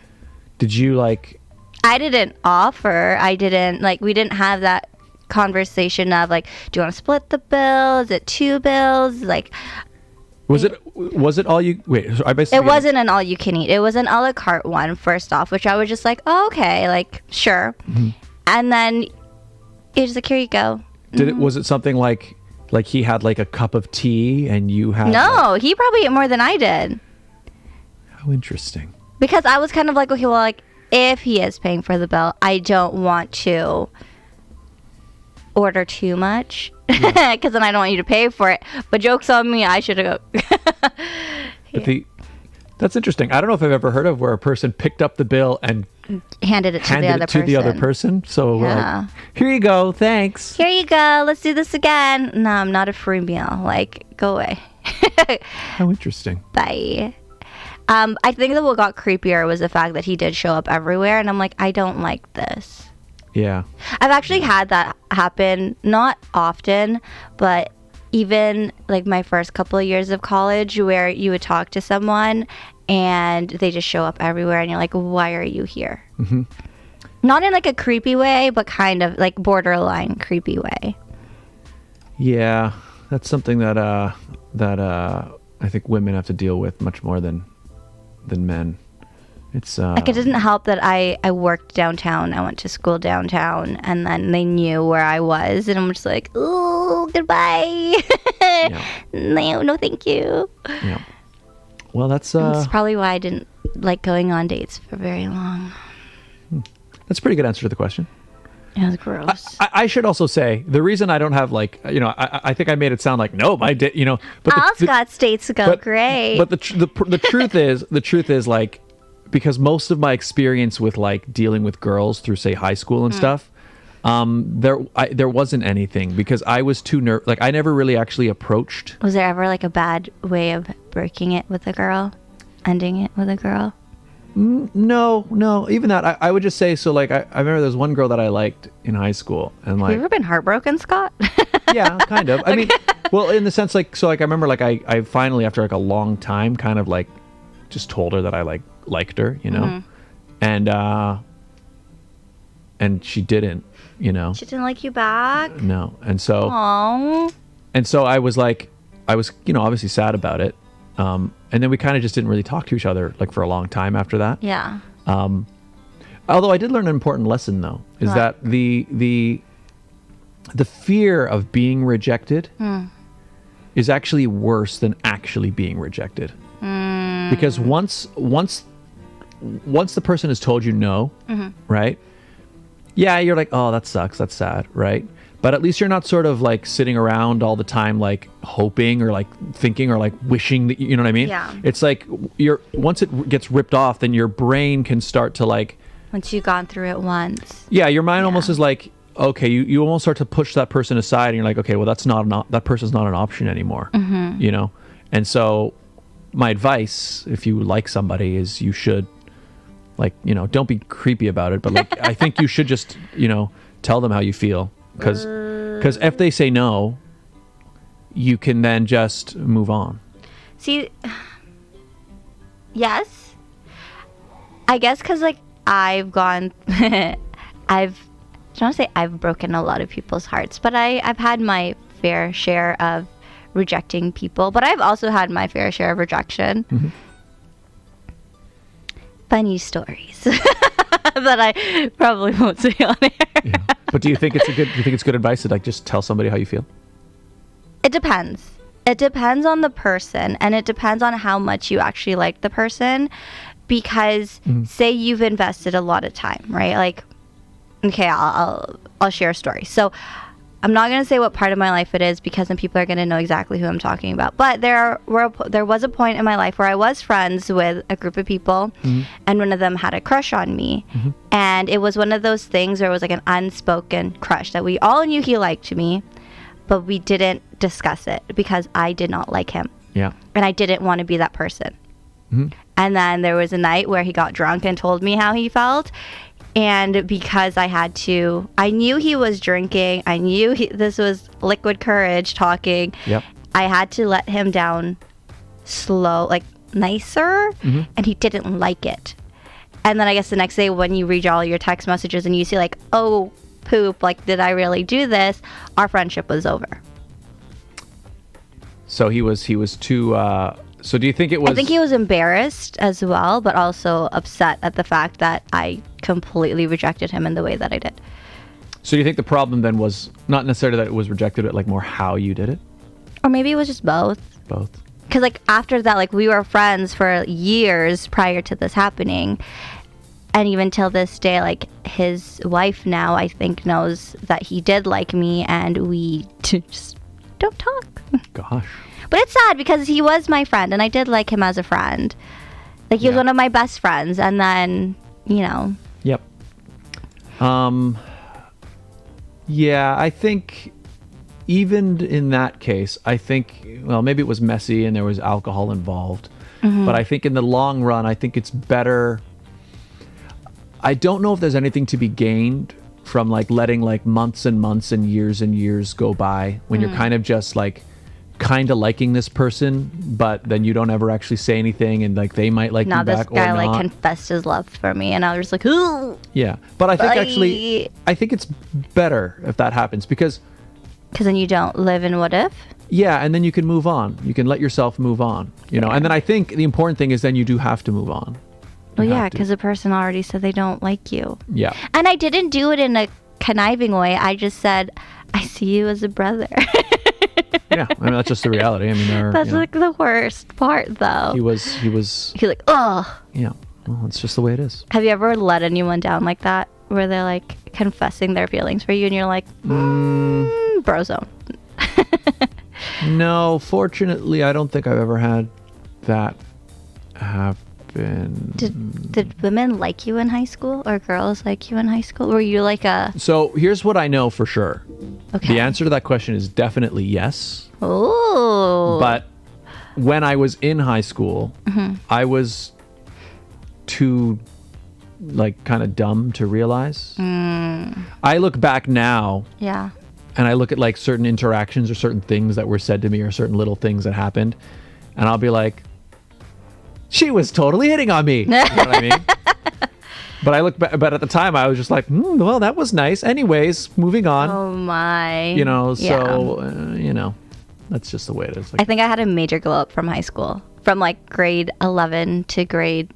Did you like... I didn't offer. I didn't, like, we didn't have that conversation of, like, do you want to split the bill? Is it 2 bills? Like... Was it all you... Wait, so I basically... It wasn't an all you can eat. It was an a la carte one, first off, which I was just like, oh, okay, like, sure. Mm-hmm. And then he was like, "Here you go." Was it something like he had like a cup of tea and you had... No, he probably ate more than I did. How interesting. Because I was kind of like, okay, well, like, if he is paying for the bill, I don't want to order too much. Because then I don't want you to pay for it. But joke's on me, I should have go. Yeah. That's interesting. I don't know if I've ever heard of where a person picked up the bill and handed it to the other person. So we're like, "Here you go, thanks. Here you go, let's do this again." No, I'm not a free meal. Like, go away. How interesting. Bye. I think that what got creepier was the fact that he did show up everywhere, and I'm like, I don't like this. Yeah. I've actually had that happen, not often, but even like my first couple of years of college, where you would talk to someone and they just show up everywhere and you're like, why are you here? Mm-hmm. Not in like a creepy way, but kind of like borderline creepy way. Yeah, that's something that I think women have to deal with much more than men. It's like, it didn't help that I worked downtown. I went to school downtown, and then they knew where I was, and I'm just like, "Ooh, goodbye." Yeah. No, thank you. Yeah. Well, that's probably why I didn't like going on dates for very long. That's a pretty good answer to the question. It was gross. I should also say, the reason I don't have like, I think I made it sound like, no, my date, but all Scott's dates go great. But the truth is like, because most of my experience with like dealing with girls through, say, high school and stuff, there wasn't anything, because I was too like I never really actually approached. Was there ever like a bad way of breaking it with a girl, ending it with a girl? No. Even that, I would just say, so like I remember there's one girl that I liked in high school, and like... Have you ever been heartbroken, Scott? Yeah, kind of. I mean, well, in the sense like, so like I remember like I finally, after like a long time, kind of like just told her that I liked her, mm-hmm. And she didn't, She didn't like you back? No. And so... Aww. And so I was obviously sad about it. And then we kind of just didn't really talk to each other like for a long time after that. Yeah. Although I did learn an important lesson, though, is that the fear of being rejected is actually worse than actually being rejected. Because once the person has told you no, mm-hmm. right? Yeah, you're like, oh, that sucks, that's sad, right? But at least you're not sort of like sitting around all the time, like hoping or like thinking or like wishing that, you know what I mean? Yeah. It's like once it gets ripped off, then your brain can start to like... Once you've gone through it once. Yeah, your mind almost is like, okay, you almost start to push that person aside, and you're like, okay, well, that person's not an option anymore, mm-hmm. And so my advice, if you like somebody, is you should, like, don't be creepy about it, but like, I think you should just, tell them how you feel. Because if they say no, you can then just move on. See, yes. I guess because, like, I've gone... I don't want to say I've broken a lot of people's hearts, but I've had my fair share of rejecting people. But I've also had my fair share of rejection. Mm-hmm. Funny stories that I probably won't say on air. Yeah. But do you think it's good advice to like just tell somebody how you feel? It depends. It depends on the person, and it depends on how much you actually like the person. because say you've invested a lot of time, right? Like, okay, I'll share a story. So I'm not going to say what part of my life it is because then people are going to know exactly who I'm talking about. But there was a point in my life where I was friends with a group of people, and one of them had a crush on me. And it was one of those things where it was like an unspoken crush that we all knew he liked me, but we didn't discuss it because I did not like him. Yeah. And I didn't want to be that person. And then there was a night where he got drunk and told me how he felt. And because I knew he was drinking, I knew this was liquid courage talking. Yep. I had to let him down slow, like nicer, and he didn't like it. And then I guess the next day when you read all your text messages and you see like, oh, poop, like, did I really do this? Our friendship was over. So he was too, so do you think it was... I think he was embarrassed as well, but also upset at the fact that I completely rejected him in the way that I did. So do you think the problem then was not necessarily that it was rejected, but like more how you did it? Or maybe it was just both. Both. Because like after that, like we were friends for years prior to this happening. And even till this day, like his wife now, I think, knows that he did like me and we just don't talk. Gosh. But it's sad because he was my friend and I did like him as a friend. Like he was one of my best friends, and then, you know. Yep. Yeah, I think even in that case, I think, well, maybe it was messy and there was alcohol involved. But I think in the long run, I think it's better. I don't know if there's anything to be gained from like letting like months and months and years go by when you're kind of just like kind of liking this person, but then you don't ever actually say anything, and like they might like you back or not. Now this guy like confessed his love for me, and I was just like, ooh. Yeah, but I think actually, I think it's better if that happens because then you don't live in what if. Yeah, and then you can move on. You can let yourself move on, you know. And then I think the important thing is then you do have to move on. Well, yeah, because the person already said they don't like you. Yeah. And I didn't do it in a conniving way. I just said, I see you as a brother. Yeah, I mean, that's just the reality. I mean, that's like the worst part, though. He was like, oh. Yeah, well, it's just the way it is. Have you ever let anyone down like that, where they're like confessing their feelings for you, and you're like, bro zone? No, fortunately, I don't think I've ever had that happen. Did women like you in high school, or girls like you in high school? Were you like a... So here's what I know for sure. Okay. The answer to that question is definitely yes. Oh. But when I was in high school, I was too like kind of dumb to realize. I look back now. Yeah. And I look at like certain interactions or certain things that were said to me or certain little things that happened, and I'll be like, she was totally hitting on me. You know what I mean? But I look back, but at the time I was just like, well, that was nice. Anyways, moving on. Oh my. You know, so, you know, that's just the way it is. Like, I think I had a major glow up from high school, from like grade 11 to grade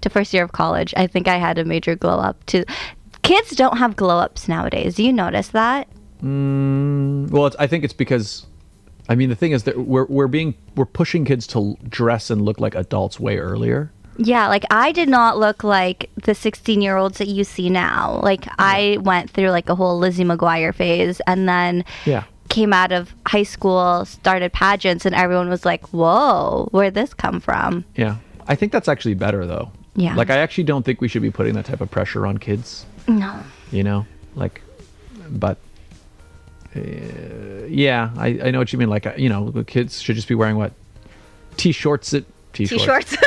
to first year of college. I think I had a major glow up to... Kids don't have glow ups nowadays. Do you notice that? Well, I think it's because, I mean, the thing is that we're pushing kids to dress and look like adults way earlier. Yeah, like I did not look like the 16-year-olds that you see now. Like I went through like a whole Lizzie McGuire phase, and then came out of high school, started pageants, and everyone was like, whoa, where'd this come from? Yeah. I think that's actually better though. Yeah. Like I actually don't think we should be putting that type of pressure on kids. No. You know, like, but yeah, I know what you mean. Like, you know, the kids should just be wearing what? T-shirts and shorts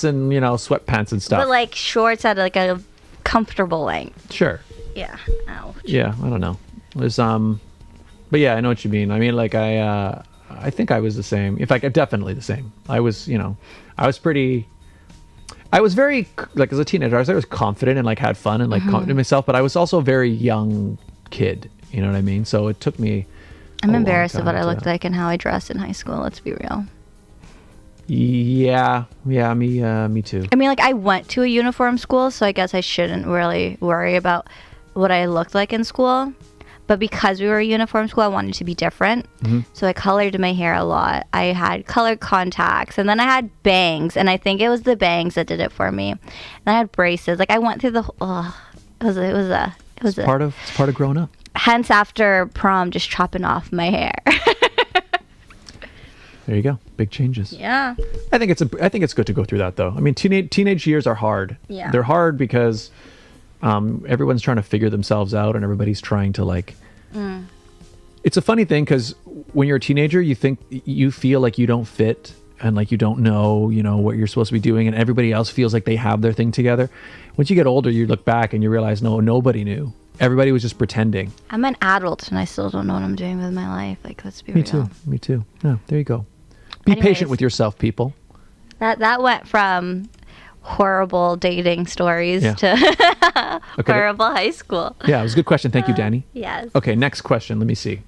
and, you know, sweatpants and stuff. But like shorts at like a comfortable length. Sure. Yeah. Ouch. Yeah, I don't know. There's but yeah, I know what you mean. I mean, like I think I was the same. In fact, definitely the same. I was, you know, I was very, like, as a teenager, I was confident and like had fun and like confident in myself, but I was also a very young kid. You know what I mean? So it took me. I'm embarrassed of what I looked like and how I dressed in high school. Let's be real. Yeah, me too. I mean, like I went to a uniform school, so I guess I shouldn't really worry about what I looked like in school. but because we were a uniform school, I wanted to be different. So I colored my hair a lot. I had colored contacts, and then I had bangs, and I think it was the bangs that did it for me. And I had braces. Like I went through the it was It's part of growing up. hence after prom just chopping off my hair. There you go. Big changes. Yeah. I think it's good to go through that though. I mean, teenage years are hard. Yeah. They're hard because everyone's trying to figure themselves out, and everybody's trying to like. It's a funny thing because when you're a teenager, you feel like you don't fit and like you don't know, what you're supposed to be doing, and everybody else feels like they have their thing together. Once you get older, you look back and you realize, no, nobody knew. Everybody was just pretending. I'm an adult and I still don't know what I'm doing with my life. Like, let's be real. Me too. Yeah, there you go. Be patient with yourself, people. That went from horrible dating stories to horrible high school. Yeah, it was a good question. Thank you, Danny. Yes. Okay, next question. Let me see.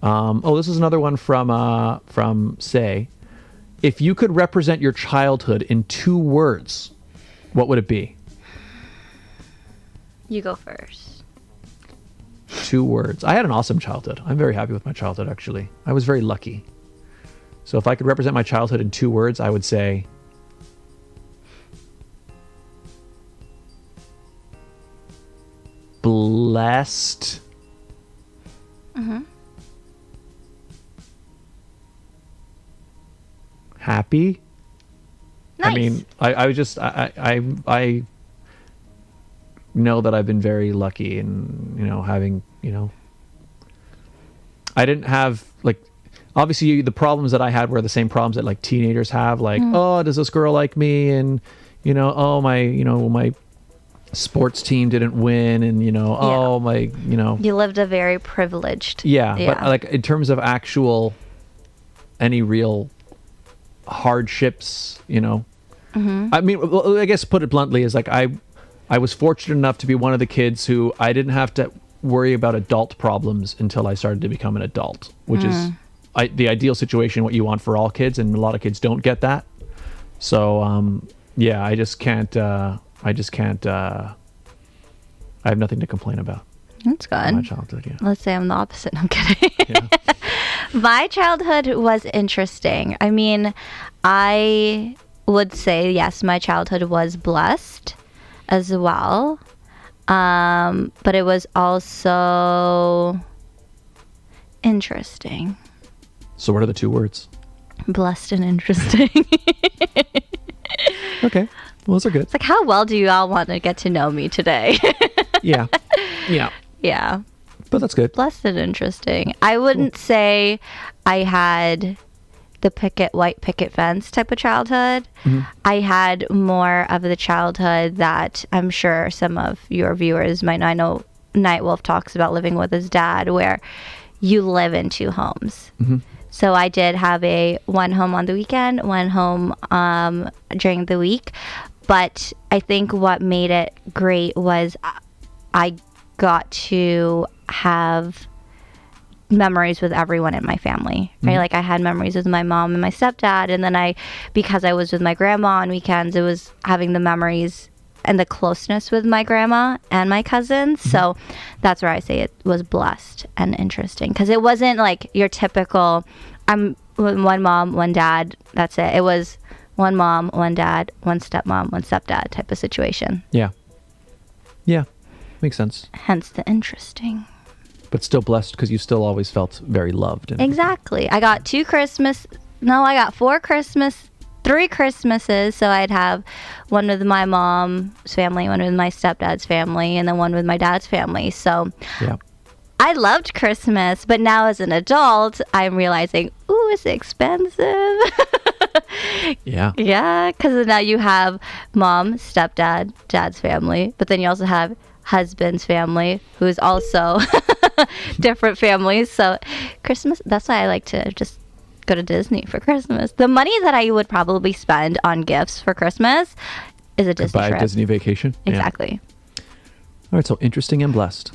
This is another one from Say. If you could represent your childhood in 2 words, what would it be? You go first. 2 words. I had an awesome childhood. I'm very happy with my childhood, actually. I was very lucky. So if I could represent my childhood in 2 words, I would say blessed. Happy. Nice. I mean, I know that I've been very lucky in, having, I didn't have like, obviously the problems that I had were the same problems that like teenagers have, like, oh, does this girl like me? And, oh, my sports team didn't win. And, oh, my, You lived a very privileged. Yeah. But like in terms of actual, any real hardships, I mean, I guess put it bluntly is like, I was fortunate enough to be one of the kids who I didn't have to worry about adult problems until I started to become an adult, which is the ideal situation, what you want for all kids, and a lot of kids don't get that. So I just can't I have nothing to complain about. That's good. My childhood, yeah. Let's say I'm the opposite. I'm kidding. Yeah. My childhood was interesting. I mean, I would say, yes, my childhood was blessed as well. But it was also interesting. So what are the 2 words? Blessed and interesting. Okay. Well, those are good. It's like, how well do you all want to get to know me today? Yeah. Yeah. Yeah. But that's good. Blessed and interesting. I wouldn't say I had the white picket fence type of childhood. I had more of the childhood that I'm sure some of your viewers might know. I know Nightwolf talks about living with his dad, where you live in 2 homes. So I did have one home on the weekend, one home during the week. But I think what made it great was I got to have memories with everyone in my family, right? Like I had memories with my mom and my stepdad, and then because I was with my grandma on weekends, it was having the memories and the closeness with my grandma and my cousins. So that's where I say it was blessed and interesting, because it wasn't like your typical I'm with one mom, one dad, that's it. It was one mom, one dad, one stepmom, one stepdad type of situation. Yeah. Makes sense. Hence the interesting. But still blessed because you still always felt very loved. Exactly. I got 4 Christmas, 3 Christmases. So I'd have one with my mom's family, one with my stepdad's family, and then one with my dad's family. So yeah. I loved Christmas, but now as an adult, I'm realizing, ooh, it's expensive. Yeah. Yeah, because now you have mom, stepdad, dad's family, but then you also have husband's family, who is also different families. So Christmas, that's why I like to just go to Disney for Christmas. The money that I would probably spend on gifts for Christmas is a Disney trip. Buy a Disney vacation. Exactly. Yeah. All right, so interesting and blessed.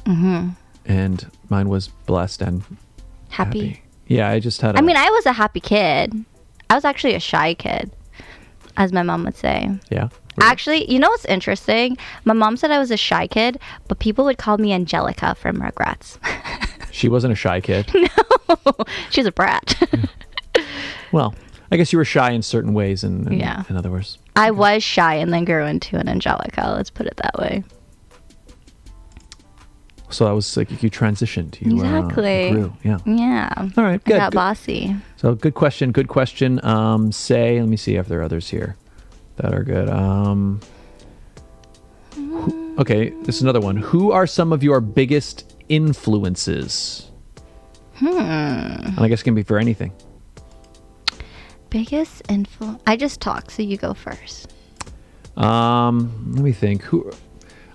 And mine was blessed and happy. Yeah, I just had I mean, I was a happy kid. I was actually a shy kid, as my mom would say. Yeah. Really? Actually, you know what's interesting? My mom said I was a shy kid, but people would call me Angelica from Rugrats. She wasn't a shy kid. She's a brat. Well, I guess you were shy in certain ways, in other words. I was shy and then grew into an Angelica. Let's put it that way. So that was like you transitioned. You Exactly. grew. Yeah. Yeah. All right. Good. I got bossy. So good question. Good question. Let me see if there are others here that are good. Okay, this is another one. Who are some of your biggest influences? And I guess it can be for anything. Biggest influence. I just talk, so you go first. Let me think.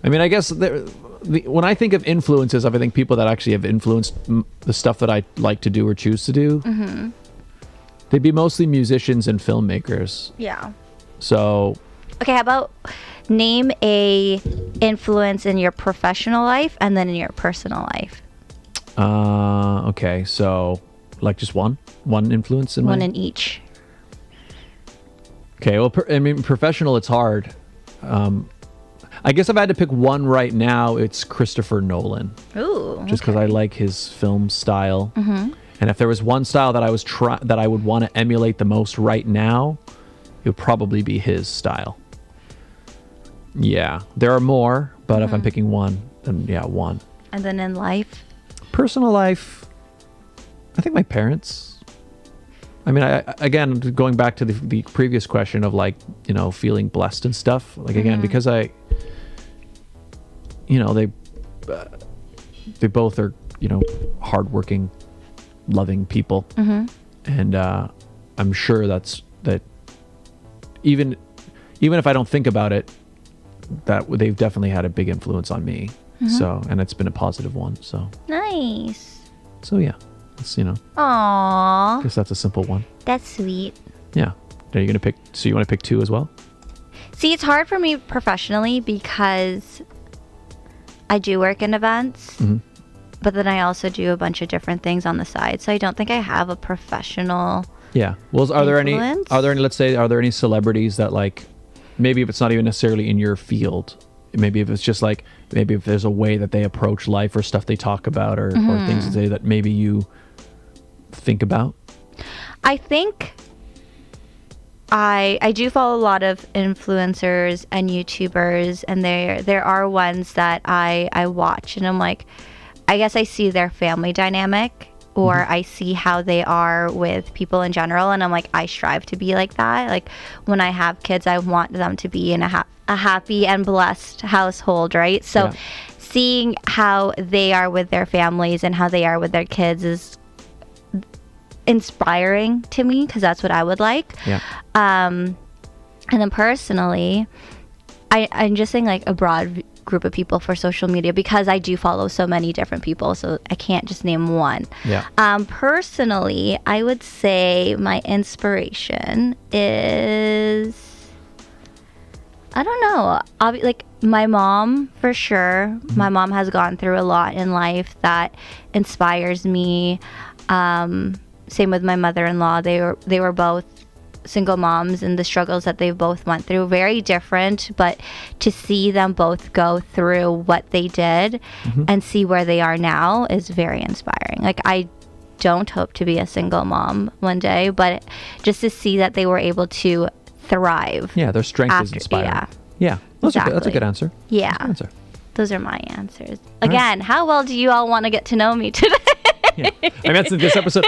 I guess when I think of influences, I think people that actually have influenced the stuff that I like to do or choose to do. Mm-hmm. They'd be mostly musicians and filmmakers. Yeah. So. Okay, how about name a influence in your professional life and then in your personal life? Okay, so like just one influence in one in each. Okay, well, professional, it's hard. I guess if I had to pick one right now, it's Christopher Nolan. Ooh. Just because I like his film style. Mm-hmm. And if there was one style that I would want to emulate the most right now, it would probably be his style. Yeah, there are more, but if I'm picking one, then yeah, one. And then in life? Personal life, I think my parents. Again, going back to the previous question of feeling blessed and stuff. Again, because they both are, hardworking, loving people. Mm-hmm. And I'm sure that even if I don't think about it, that they've definitely had a big influence on me. Mm-hmm. So, and it's been a positive one. So nice. So yeah, it's Aww. I guess that's a simple one. That's sweet. Yeah. Are you gonna pick? So you want to pick two as well? See, it's hard for me professionally because I do work in events, but then I also do a bunch of different things on the side. So I don't think I have a professional. Yeah. Well, are there any? influence. Are there any celebrities that maybe if it's not even necessarily in your field, maybe if it's just maybe if there's a way that they approach life or stuff they talk about or things that maybe you think about? I think I do follow a lot of influencers and YouTubers, and there are ones that I watch and I'm like, I guess I see their family dynamic or I see how they are with people in general, and I'm like, I strive to be like that. Like when I have kids, I want them to be in a happy and blessed household, right? So seeing how they are with their families and how they are with their kids is inspiring to me because that's what I would like. Yeah. And then personally, I'm just saying a broad group of people for social media because I do follow so many different people, so I can't just name one. Yeah. Personally, I would say my inspiration is, I don't know, my mom for sure. Mm-hmm. My mom has gone through a lot in life that inspires me. Same with my mother-in-law. They were both single moms, and the struggles that they both went through, very different, but to see them both go through what they did and see where they are now is very inspiring. I don't hope to be a single mom one day, but just to see that they were able to thrive. Yeah, their strength is inspiring. Yeah. That's a good answer. Yeah. Good answer. Those are my answers. Again, how well do you all want to get to know me today? Yeah. That's this episode.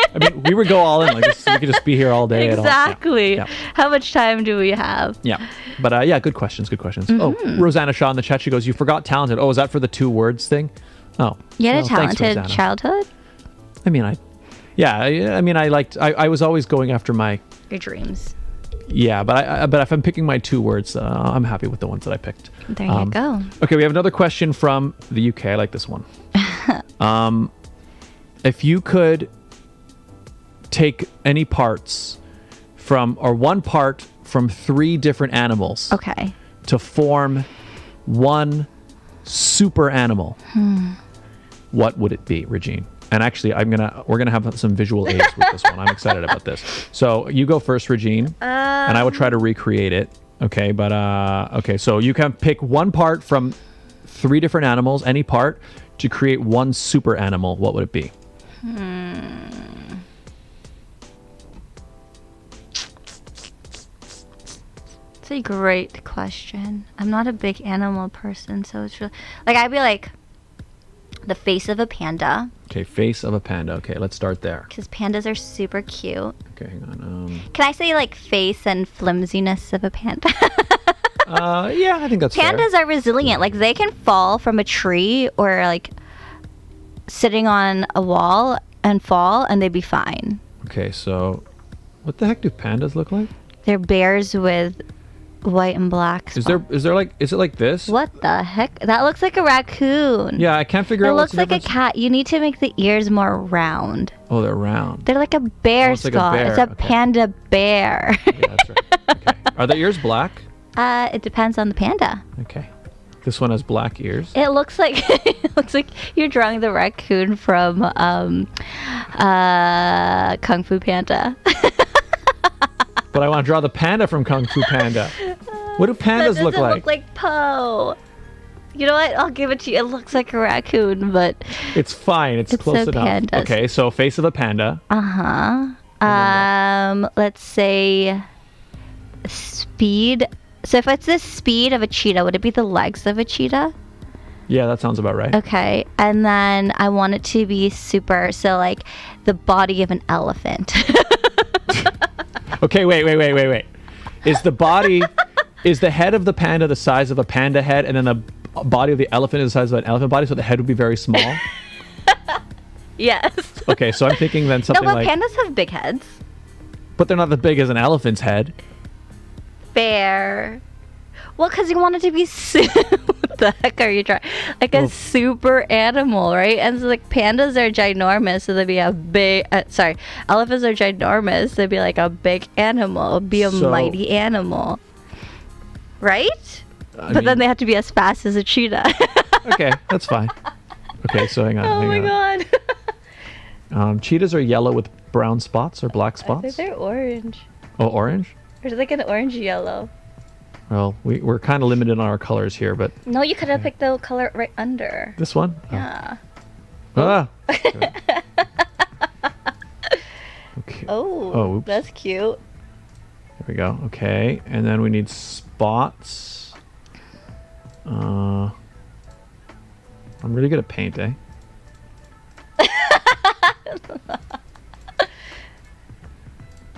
We would go all in like this. We could just be here all day. Exactly. Yeah. How much time do we have? Yeah. But good questions. Good questions. Oh, Rosanna Shaw in the chat. She goes, "You forgot talented." Oh, is that for the 2 words thing? Oh. You had a talented childhood? I was always going after your dreams. Yeah, but if I'm picking my 2 words, I'm happy with the ones that I picked. There you go. Okay, we have another question from the UK. I like this one. If you could take any parts one part from 3 different animals, okay, to form one super animal, what would it be, Regine? And actually, we're gonna have some visual aids with this one. I'm excited about this. So you go first, Regine, and I will try to recreate it. Okay, but okay. So you can pick one part from 3 different animals, any part, to create one super animal, what would it be? It's a great question. I'm not a big animal person, so it's really, like, I'd be like the face of a panda, Okay, face of a panda. Okay, let's start there. because pandas are super cute. Okay, hang on. Can I say like face and flimsiness of a panda? Yeah, I think that's fair. Pandas are resilient. Like, they can fall from a tree or like sitting on a wall and fall, and they'd be fine. Okay, so what the heck do pandas look like? They're bears with white and black spots. Is it like this? What the heck? That looks like a raccoon. Yeah, I can't figure It out what's looks the like a difference. cat. You need to make the ears more round. Oh, they're round. They're like a bear, Oh, it's like a Scott. bear. It's a Okay. panda bear. Yeah, that's right. Okay. Are the ears black? It depends on the panda. Okay. This one has black ears. It looks like you're drawing the raccoon from Kung Fu Panda. But I want to draw the panda from Kung Fu Panda. What do That pandas doesn't look like? look like Poe. You know what? I'll give it to you. It looks like a raccoon, but It's fine. It's It's close so enough. pandas. Okay, so face of a panda. let's say speed. So if it's the speed of a cheetah, would it be the legs of a cheetah? Yeah, that sounds about right. Okay, and then I want it to be super, so like the body of an elephant. Okay, wait. Is the body, is the head of the panda the size of a panda head, and then the body of the elephant is the size of an elephant body, so the head would be very small? Yes. Okay, so I'm thinking then No, something but like, pandas have big heads. but they're not as big as an elephant's head. Fair. Well, because you want it to be what the heck are you trying? Like a Well- super animal, right? And so like pandas are ginormous, so they'd be a big. Elephants are ginormous. They'd be like a big animal, be a So- mighty animal, right? I But then mean- they have to be as fast as a cheetah. Okay, that's fine. Okay, so hang on. Oh my hang on. god. Cheetahs are yellow with brown spots or black I think spots. they're orange. Oh, orange? Or like an orange yellow. Well, we're kind of limited on our colors here, but No, you could have picked the color right under. this one? Yeah. Oh. Ah. Okay. Oh, Oh, oops. that's cute. There we go. Okay, and then we need spots. I'm really good at paint, eh?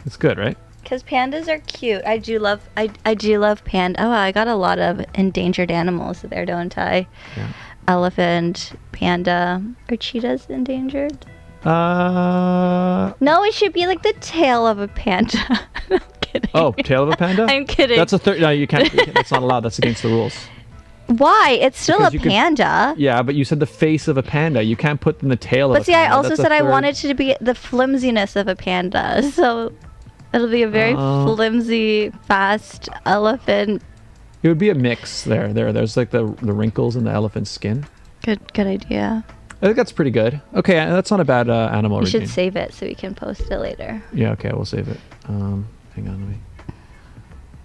It's good, right? Because pandas are cute. I do love panda. Oh, I got a lot of endangered animals there, don't I? Yeah. Elephant, panda. Are cheetahs endangered? Uh No, it should be like the tail of a panda. I'm kidding. oh, tail of a panda? I'm kidding. That's a third. No, you can't. That's not allowed. That's against the rules. Why? It's still Because a you could- panda. Yeah, but you said the face of a panda. You can't put in the tail of But a see, I panda. also That's a said I third- wanted to be the flimsiness of a panda. So it'll be a very Oh. flimsy, fast elephant. It would be a mix there. There's like the wrinkles in the elephant's skin. Good idea. I think that's pretty good. Okay, that's not a bad animal. We should Regine. save it so we can post it later. Yeah, okay, we'll save it. Hang on, let me.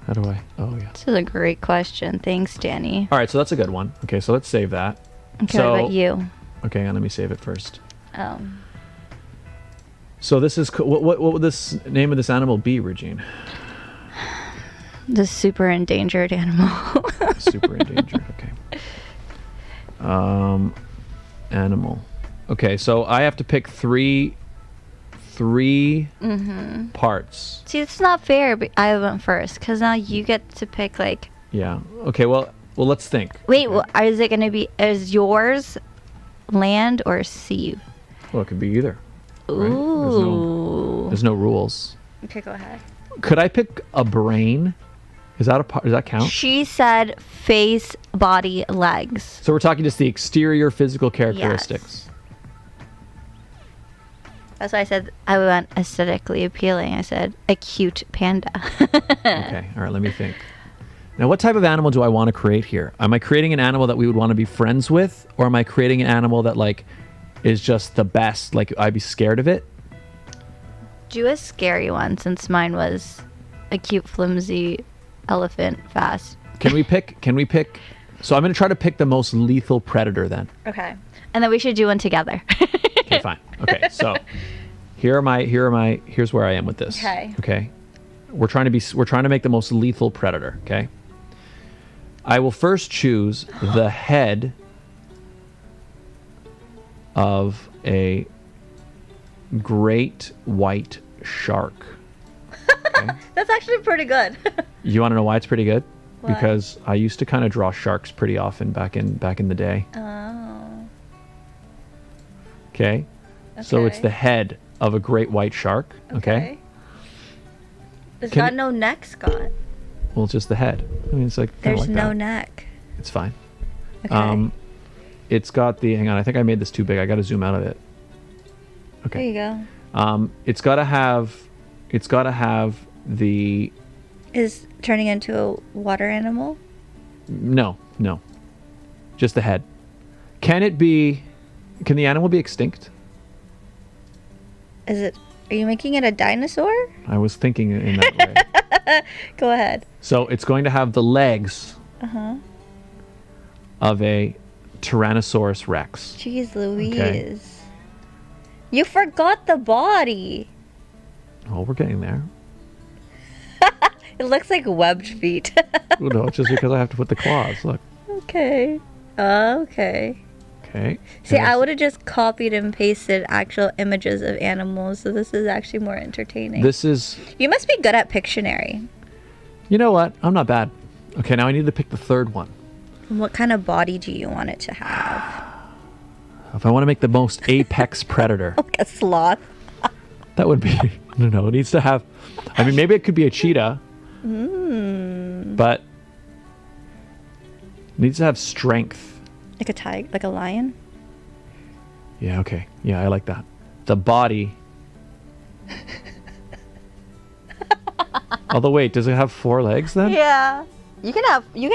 How do I? Oh, yeah. This is a great question. Thanks, Danny. All right, so that's a good one. Okay, so let's save that. Okay, So- what about you? Okay, hang on, let me save it first. Oh. So this is what would this name of this animal be, Regine? The super endangered animal. Super endangered. Okay. Animal. Okay, so I have to pick three parts. See, it's not fair, but I went first because now you get to pick like. Yeah. Okay. Well, let's think. Wait, is it gonna be? Is yours land or sea? Well, it could be either. Right? Ooh. There's no rules. Okay, go ahead. Could I pick a brain? Is that a part? Does that count? She said face, body, legs. So we're talking just the exterior physical characteristics. That's why I said I went aesthetically appealing. I said a cute panda. Okay. All right. Let me think. Now, what type of animal do I want to create here? Am I creating an animal that we would want to be friends with, or am I creating an animal that like is just the best? Like I'd be scared of it. Do a scary one since mine was a cute, flimsy elephant fast. Can we pick So I'm going to try to pick the most lethal predator then. Okay. And then we should do one together. Okay, fine. Okay, so here's where I am with this. Okay. Okay. We're trying to make the most lethal predator, okay? I will first choose the head of a great white shark. Okay? That's actually pretty good. You want to know why it's pretty good? Why? Because I used to kind of draw sharks pretty often back in the day. Oh. Okay? So it's Okay. the head of a great white shark, okay? It's Can got you- no neck, Scott. Well, it's just the head. I mean, it's like kinda There's like no that. neck. It's fine. Okay. It's got the, hang on, I think I made this too big. I got to zoom out of it. Okay. There you go. It's got to have the, Is turning into a water animal? no, just the head. Can the animal be extinct? Are you making it a dinosaur? I was thinking in that way. Go ahead. So it's going to have the legs of a Tyrannosaurus Rex. Jeez Louise. You forgot the body. Oh, we're getting there. It looks like webbed feet. Well, no, it's just because I have to put the claws. Look. Okay. Okay. Okay. See, And I it's- would have just copied and pasted actual images of animals, so this is actually more entertaining. This is, You must be good at Pictionary. you know what? I'm not bad. Okay, now I need to pick the third one. What kind of body do you want it to have? If I want to make the most apex predator, Like a sloth. that would be, no, it needs to have, I mean, maybe it could be a cheetah, but it needs to have strength. Like a tiger, like a lion? Yeah, okay. Yeah, I like that. The body. Although, wait, does it have 4 legs then? Yeah. You can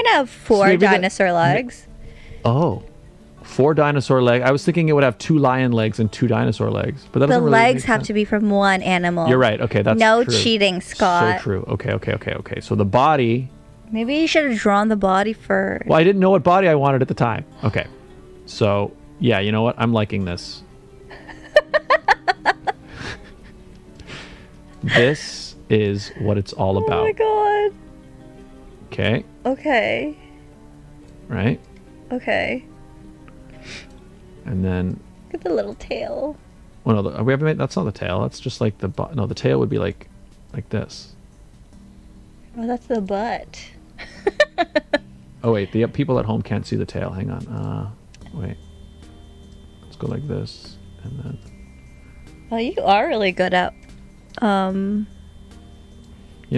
have four maybe that- dinosaur legs. Oh. 4 dinosaur legs. I was thinking it would have 2 lion legs and 2 dinosaur legs, but that The doesn't really legs make have sense. to be from one animal. You're right. Okay, that's No true. cheating, Scott. So true. Okay. So the body. Maybe you should have drawn the body first. Well, I didn't know what body I wanted at the time. Okay. So, yeah, you know what? I'm liking this. This is what it's all Oh about. my god. Okay. Okay. Right? Okay. And then, Look at the little tail. well, no, we haven't made, that's not the tail. That's just like no, the tail would be like this. Oh, that's the butt. Oh, wait, the people at home can't see the tail. Hang on. Wait. Let's go like this. And then, Well, you are really good at you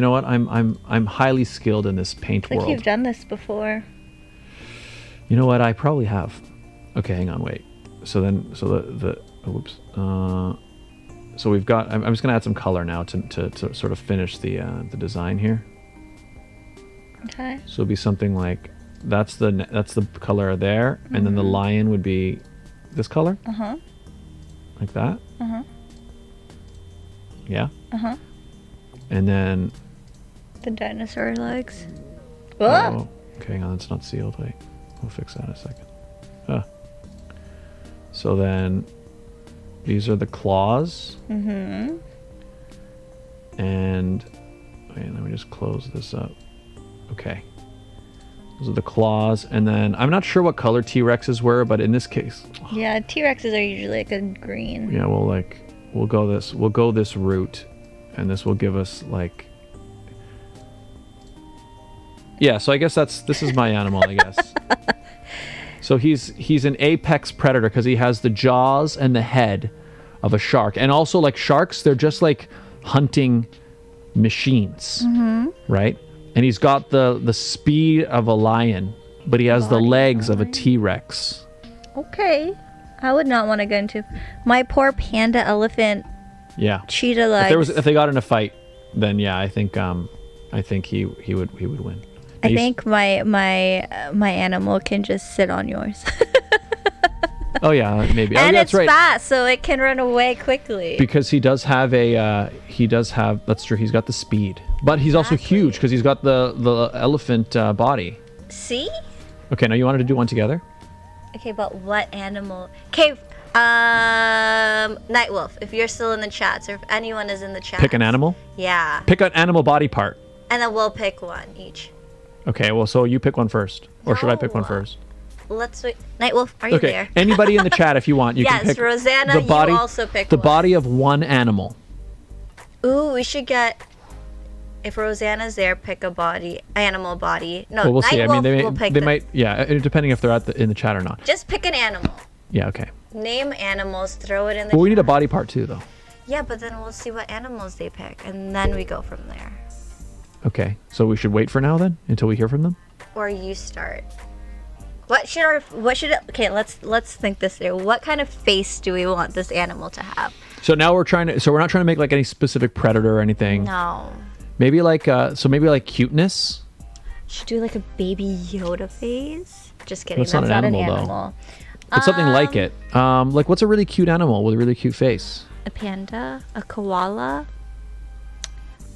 know what? I'm highly skilled in this paint like world. you've done this before. You know what? I probably have. Okay, hang on, wait. So the oops. So we've got. I'm just gonna add some color now to sort of finish the design here. Okay. So it'll be something like that's the color there, and then the lion would be this color. Uh-huh. Like that. Uh-huh. Yeah. Uh-huh. And then. The dinosaur legs. Oh, okay, hang on, it's not sealed. Wait, we'll fix that in a second. So then, these are the claws. Mm-hmm. And wait, let me just close this up. Okay. Those are the claws, and then I'm not sure what color T-Rexes were, but in this case, Yeah, T-Rexes are usually like a green. yeah, we'll go this route, and this will give us like. Yeah, so I guess this is my animal, I guess. So he's an apex predator because he has the jaws and the head of a shark, and also like sharks, they're just like hunting machines, right? And he's got the speed of a lion, but he has the Body legs of a lion. T-Rex. Okay. I would not want to go into my poor panda, elephant, Yeah. cheetah legs. If they got in a fight, then yeah, I think he would win. I And he's- think my animal can just sit on yours. Oh yeah, maybe. And oh, it's that's right. fast, so it can run away quickly. Because he does have that's true. He's got the speed, but he's also Exactly. huge because he's got the elephant body. See? Okay, now you wanted to do one together? Okay, but what animal? Okay, Night Wolf, if you're still in the chats, or if anyone is in the chat. Pick an animal? Yeah. Pick an animal body part. And then we'll pick one each. Okay, well, so you pick one first. Or should I pick one No. first? Let's wait. Night Wolf, are you Okay, there? anybody in the chat if you want. You Yes, can pick Rosanna, you also pick the one. body of one animal. Ooh, we should get... If Rosanna's there, pick a animal body. No, Well, we'll Night see. I mean, Wolf will pick they the- might, yeah, depending if they're in the chat or not. Just pick an animal. Yeah, okay. Name animals, throw it in the Well, we need a chat. body part too, though. Yeah, but then we'll see what animals they pick, and then we go from there. Okay, so we should wait for now then until we hear from them. Or you start. Okay, let's think this through. What kind of face do we want this animal to have? So now we're not trying to make like any specific predator or anything. No. Maybe like maybe like cuteness. Should do like a baby Yoda face. Just kidding. That's not an animal, though. But something like it. Like what's a really cute animal with a really cute face? A panda, a koala,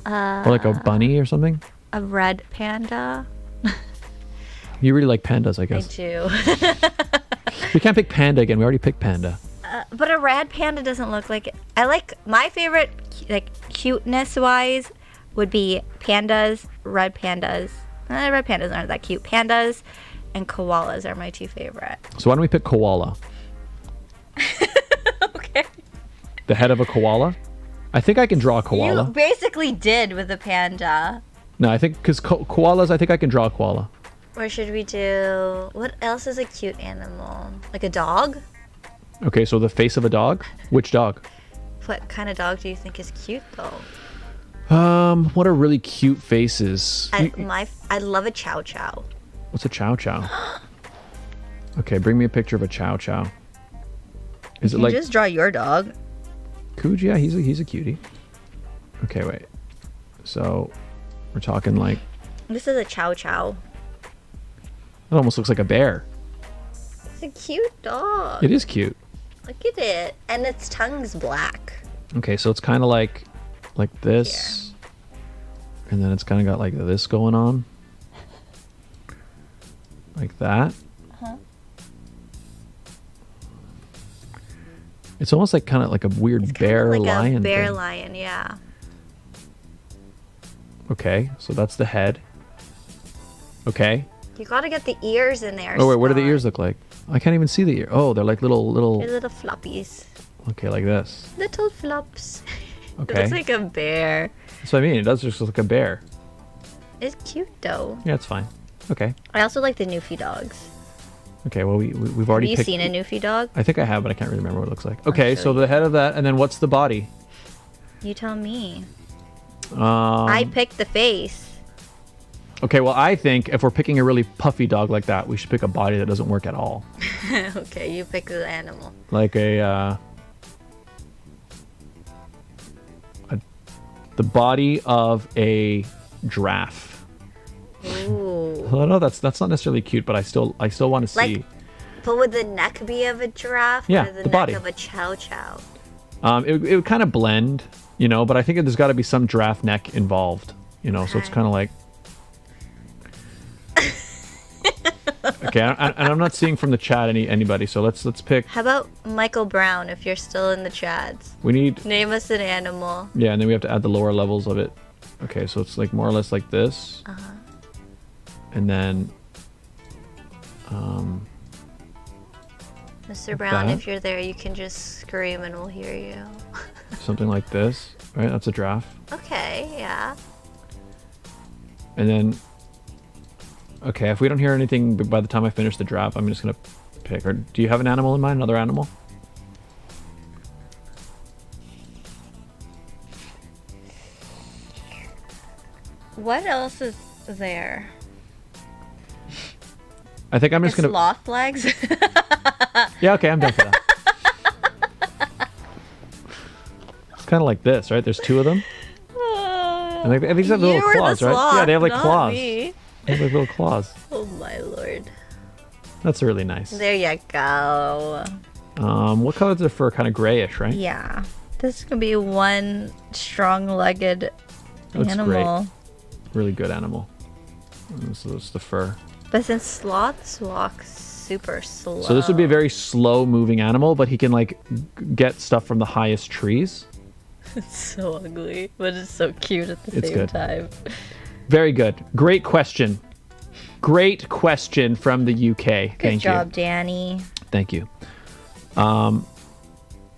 Or like a bunny or something? a red panda. You really like pandas, I I guess. do. We can't pick panda again. We already picked panda. But a red panda doesn't look like it. I like my favorite, like cuteness wise, would be pandas, red pandas. Red pandas aren't that cute. Pandas and koalas are my two favorite. So why don't we pick koala? Okay. The head of a koala? I think I can draw a koala. You basically did with the panda. No, I think because koalas, I think I can draw a koala. Or should we do, what else is a cute animal? Like a dog? Okay, so the face of a dog? Which dog? What kind of dog do you think is cute though? What are really cute faces? I love a chow chow. What's a chow chow? Okay, bring me a picture of a chow chow. Is it You like just draw your dog. Cooge? Yeah, he's a cutie. Okay, wait. So we're talking like This is a chow chow. it almost looks like a bear. It's a cute dog. It is cute. Look at it. And its tongue's black. Okay, so it's kind of like this, and then it's kind of got like this going on, like that. It's almost like kind of like a weird bear like lion a bear thing. lion, yeah. Okay, so that's the head. Okay. You gotta get the ears in there. Oh wait, what do the Scott. ears look like? I can't even see the ear. Oh, they're like little. They're little floppies. Okay, like this. Little flops. It Okay. looks like a bear. That's what I mean. It does just look like a bear. It's cute though. Yeah, it's fine. Okay. I also like the Newfie dogs. Okay. Well, we've Have already you picked. seen a Newfie dog? I think I have, but I can't really remember what it looks like. Okay, show so you. the head of that, and then what's the body? You tell me. I picked the face. Okay, well, I think if we're picking a really puffy dog like that, we should pick a body that doesn't work at all. Okay, you pick the animal. Like the body of a giraffe. Ooh. Well, no, that's not necessarily cute, but I still want to see. Like, but would the neck be of a giraffe? Yeah, or the the neck body. of a chow chow? It would kind of blend, but I think there's got to be some giraffe neck involved, so it's Okay. kind of like. Okay, and I'm not seeing from the chat anybody, so let's pick. How about Michael Brown if you're still in the chats? We need. Name us an animal. Yeah, and then we have to add the lower levels of it. Okay, so it's like more or less like this. And then Mr. Brown, that. if you're there, you can just scream and we'll hear you. something like this. Right, that's a giraffe. Okay, yeah. And then, okay, if we don't hear anything by the time I finish the draft, I'm just gonna pick. Or do you have an animal in mind? Another animal? What else is there? I think I'm just gonna. Sloth legs? Yeah, okay, I'm done for that. It's kind of like this, right? There's two of them. And they have little You were claws, the right? sloth, Yeah, they have like not claws. me. They have like little claws. Oh my lord. That's really nice. There you go. What color is their fur? Kind of grayish, right? Yeah. This could be one strong-legged Looks animal. great. Really good animal. And so it's the fur. But since sloths walk super slow. So this would be a very slow moving animal, but he can like get stuff from the highest trees. It's so ugly, but it's so cute at the It's same good. time. Very good. Great question. Great question from the UK. Good job, Danny. Thank you.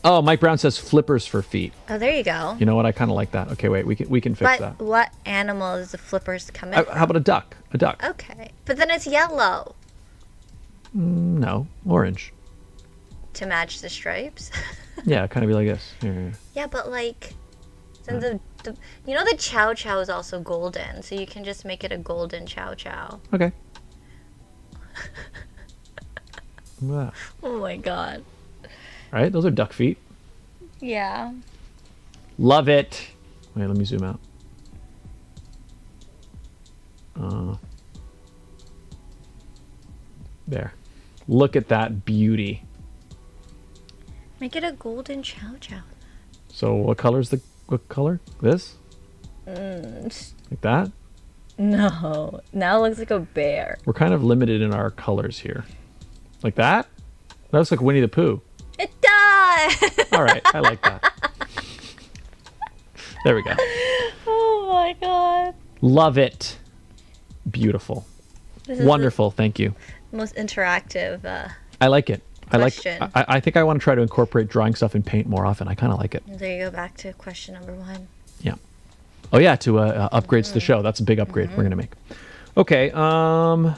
Mike Brown says flippers for feet. Oh, there you go. You know what? I kind of like that. Okay, wait. We can fix that. But what animal is the flippers come in How about a duck? A duck. Okay. But then it's yellow. No, orange. To match the stripes? Yeah, kind of be like this. Here. Yeah, but like, then the the chow chow is also golden, so you can just make it a golden chow chow. Okay. Wow. Oh my god. Right? Those are duck feet. Yeah. Love it. Wait, let me zoom out. There. Look at that beauty. Make it a golden chow chow. So what color? This? Like that? No. Now it looks like a bear. We're kind of limited in our colors here. Like that? That looks like Winnie the Pooh. It does! All right, I like that. There we go. Oh my god. Love it. Beautiful. This is Wonderful. Thank you. the most interactive I like it. question. I think I want to try to incorporate drawing stuff in paint more often. I kind of like it. There you go, back to question number 1. Yeah. Oh yeah, to upgrades to the show. That's a big upgrade we're gonna make. Okay. I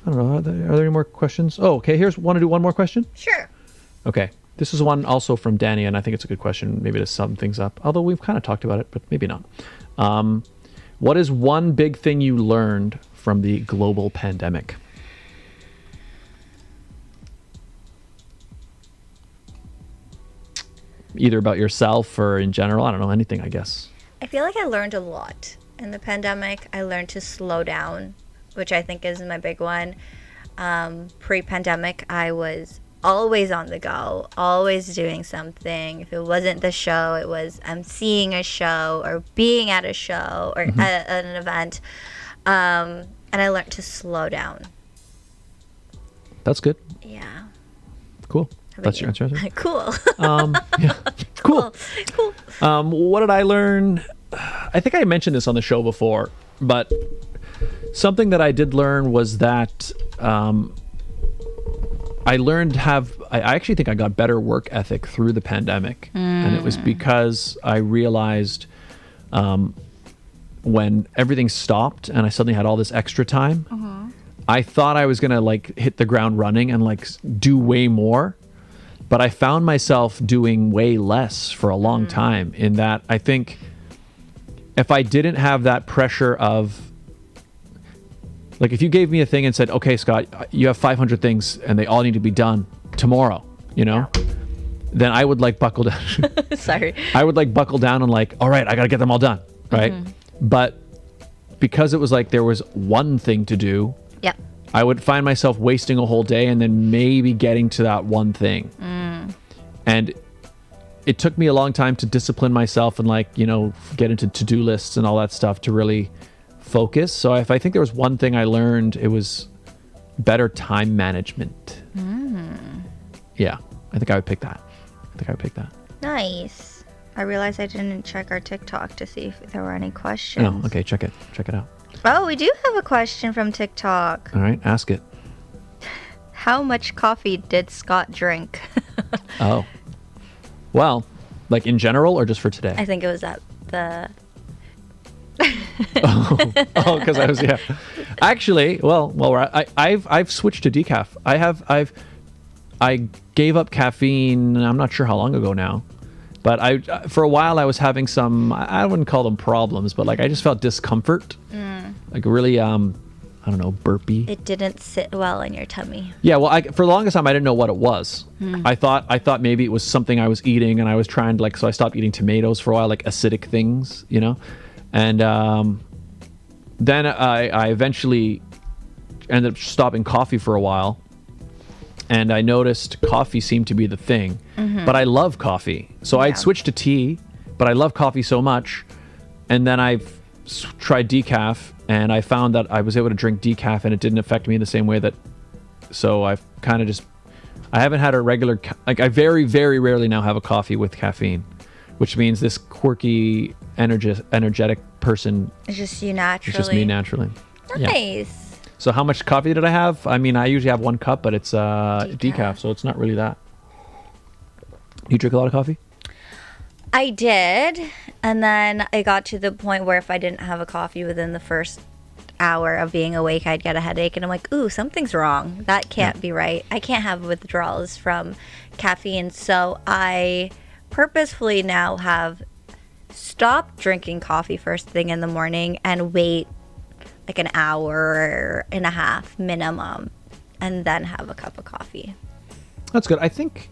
don't know. Are there any more questions? Oh, okay. Want to do one more question? Sure. Okay. This is one also from Danny, and I think it's a good question. Maybe to sum things up. Although we've kind of talked about it, but maybe not. What is one big thing you learned from the global pandemic? Either about yourself or in general. I don't know. Anything, I guess. I feel like I learned a lot in the pandemic. I learned to slow down, which I think is my big one. Pre-pandemic, I was always on the go, always doing something. If it wasn't the show, it was I'm seeing a show or being at a show or at an event. And I learned to slow down. That's good. Yeah. Cool. How about That's your you? answer. Cool. Yeah. Cool. Cool. What did I learn? I think I mentioned this on the show before, but something that I did learn was that I learned I actually think I got better work ethic through the pandemic. And it was because I realized when everything stopped and I suddenly had all this extra time, I thought I was going to like hit the ground running and like do way more. But I found myself doing way less for a long time, in that I think if I didn't have that pressure of, like, if you gave me a thing and said, okay, Scott, you have 500 things and they all need to be done tomorrow, then I would like buckle down. Sorry. I would like buckle down and like, all right, I got to get them all done. Right. But because it was like there was one thing to do, Yep. I would find myself wasting a whole day and then maybe getting to that one thing. And it took me a long time to discipline myself and like, get into to-do lists and all that stuff to really focus. So if I think there was one thing I learned, it was better time management. Yeah, I think I would pick that. Nice. I realized I didn't check our TikTok to see if there were any questions. Oh, okay. Check it out. Oh, we do have a question from TikTok. All right. Ask it. How much coffee did Scott drink? Oh. Well, like in general or just for today? I think it was at the... Because I was, yeah. Actually, I've switched to decaf. I gave up caffeine. I'm not sure how long ago now, but for a while I was having some, I wouldn't call them problems, but like I just felt discomfort, like really, I don't know, burpy. It didn't sit well in your tummy. Yeah, well, for the longest time I didn't know what it was. I thought maybe it was something I was eating, and I was trying to so I stopped eating tomatoes for a while, like acidic things, And then I eventually ended up stopping coffee for a while, and I noticed coffee seemed to be the thing. But I love coffee, so I'd switched to tea, but I love coffee so much, and then I've tried decaf, and I found that I was able to drink decaf, and it didn't affect me the same way that. So I've kind of just, I haven't had a regular, like I very, very rarely now have a coffee with caffeine, which means this quirky, energetic person. It's just you naturally. It's just me naturally. Nice. Yeah. So how much coffee did I have? I mean, I usually have 1 cup, but it's decaf, so it's not really that. You drink a lot of coffee? I did, and then I got to the point where if I didn't have a coffee within the first hour of being awake, I'd get a headache, and I'm like, ooh, something's wrong. That can't be right. I can't have withdrawals from caffeine. So I purposefully now have stopped drinking coffee first thing in the morning and wait like an hour and a half minimum and then have a cup of coffee. That's good. I think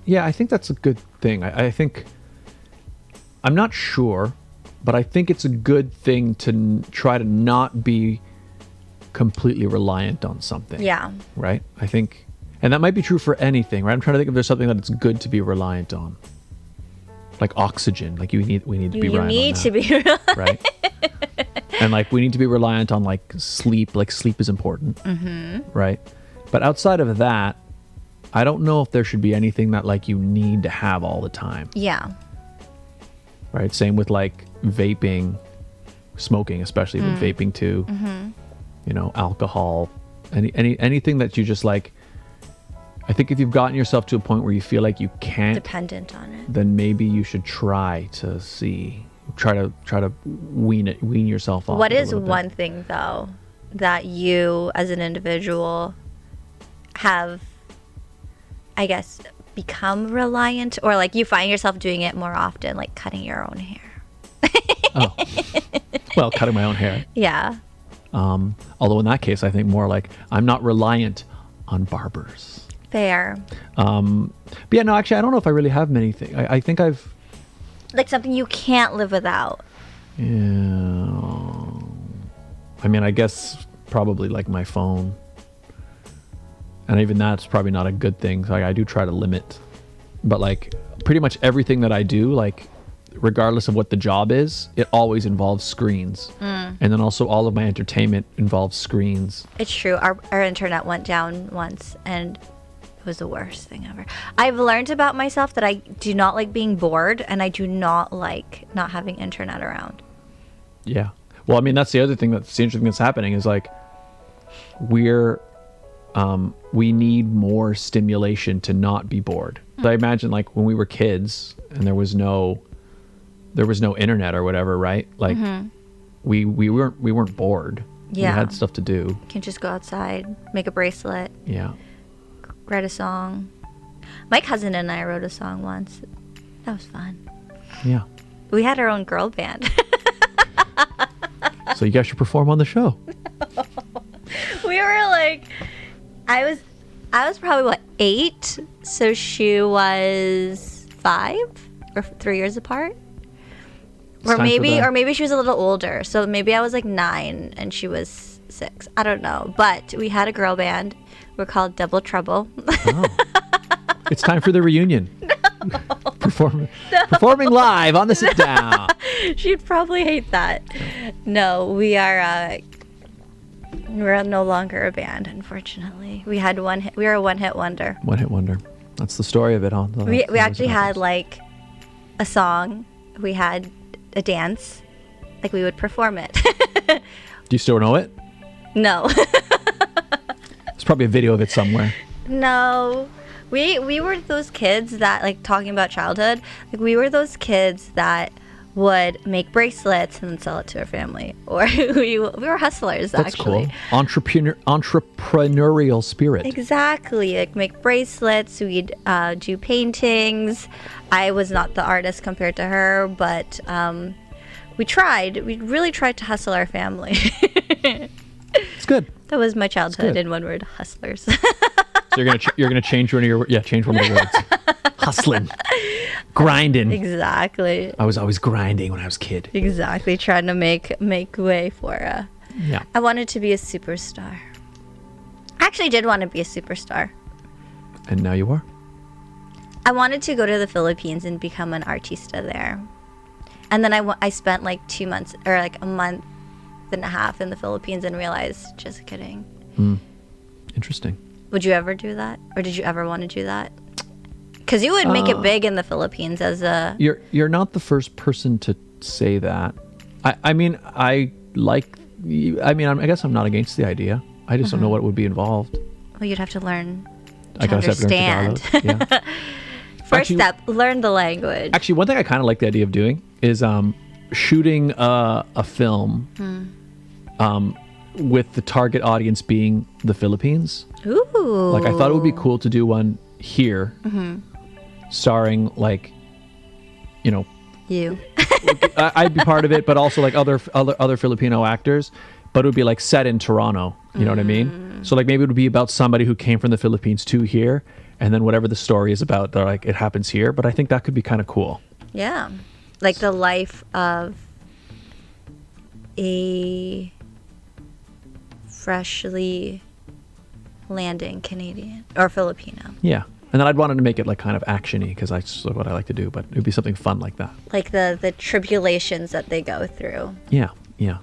that's a good thing. I think, I'm not sure, but I think it's a good thing to try to not be completely reliant on something. Yeah. Right? I think, and that might be true for anything, right? I'm trying to think if there's something that it's good to be reliant on. Like oxygen. Like we need to be reliant on that. You need to be reliant. Right? And like we need to be reliant on like sleep. Like sleep is important. Mm-hmm. Right? But outside of that, I don't know if there should be anything that like you need to have all the time. Yeah. Right? Same with like vaping, smoking, especially with vaping too. Mm-hmm. You know, alcohol, anything that you just like. I think if you've gotten yourself to a point where you feel like you can't, dependent on it, then maybe you should try to wean yourself off. What is one thing though that you as an individual have, I guess, become reliant, or like you find yourself doing it more often, like cutting your own hair? Oh, well, cutting my own hair. Yeah. Although in that case, I think more like I'm not reliant on barbers. Fair. But yeah, no, actually, I don't know if I really have many things. I think I've... Like something you can't live without. Yeah. I mean, I guess probably like my phone. And even that's probably not a good thing. So I do try to limit. But like pretty much everything that I do, like regardless of what the job is, it always involves screens. And then also all of my entertainment involves screens. It's true. Our internet went down once and it was the worst thing ever. I've learned about myself that I do not like being bored, and I do not like not having internet around. Yeah. Well, I mean, that's the other thing that's the interesting that's happening is like we need more stimulation to not be bored. So I imagine like when we were kids and there was no internet or whatever, right? Like we weren't bored. Yeah. We had stuff to do. You can just go outside, make a bracelet. Yeah. Write a song. My cousin and I wrote a song once. That was fun. Yeah. We had our own girl band. So you guys should perform on the show. We were like, I was probably 8, so she was 5 or 3 years apart. Or maybe she was a little older. So maybe I was like 9 and she was 6. I don't know. But we had a girl band. We're called Double Trouble. Oh. It's time for the reunion. No. Performing live on the sit down. She'd probably hate that. No, we're no longer a band, unfortunately. We were a one-hit wonder. One-hit wonder. That's the story of it, huh? We actually had like a song. We had a dance. Like we would perform it. Do you still know it? No. There's probably a video of it somewhere. No. We were those kids that, like, talking about childhood, like we were those kids that would make bracelets and then sell it to our family. Or we were hustlers. That's actually. Cool. Entrepreneurial spirit. Exactly. Like make bracelets. We'd do paintings. I was not the artist compared to her, but we tried. We really tried to hustle our family. It's good. That was my childhood in one word: hustlers. So you're gonna change one of your change one of the words. Hustling, grinding. Exactly. I was always grinding when I was a kid. Exactly, trying to make way for. Yeah. I wanted to be a superstar. I actually did want to be a superstar. And now you are. I wanted to go to the Philippines and become an artista there, and then I spent like 2 months or like a month and a half in the Philippines and realized, just kidding. Interesting. Would you ever do that? Or did you ever want to do that? Because you would make it big in the Philippines as a... You're not the first person to say that. I mean, I guess I'm not against the idea. I just don't know what would be involved. Well, you'd have to learn I to guess I've learned understand. Yeah. First step, learn the language. Actually, one thing I kind of like the idea of doing is shooting a film with the target audience being the Philippines. Ooh. Like, I thought it would be cool to do one here, starring, like, you know, You. I'd be part of it, but also like other Filipino actors. But it would be like set in Toronto. You know what I mean? So like maybe it would be about somebody who came from the Philippines to here, and then whatever the story is about, they're like, it happens here. But I think that could be kind of cool. Yeah. Like the life of a freshly landing Canadian or Filipino. Yeah. And then I'd wanted to make it like kind of action-y because that's what I like to do, but it would be something fun like that. Like the tribulations that they go through. Yeah, yeah.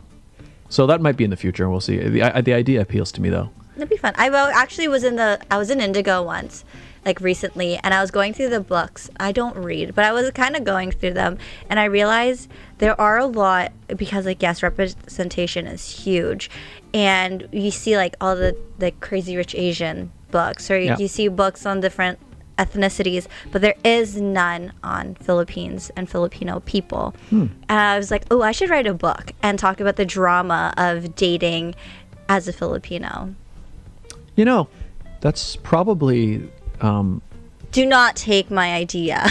So that might be in the future. We'll see. The idea appeals to me, though. It'd be fun. I was in Indigo once, like recently, and I was going through the books. I don't read, but I was kind of going through them, and I realized there are a lot, because like, yes, representation is huge, and you see like all the Crazy Rich Asian books, or you see books on different ethnicities, but there is none on Philippines and Filipino people. And I was like, oh, I should write a book and talk about the drama of dating as a Filipino. You know, that's probably... Do not take my idea,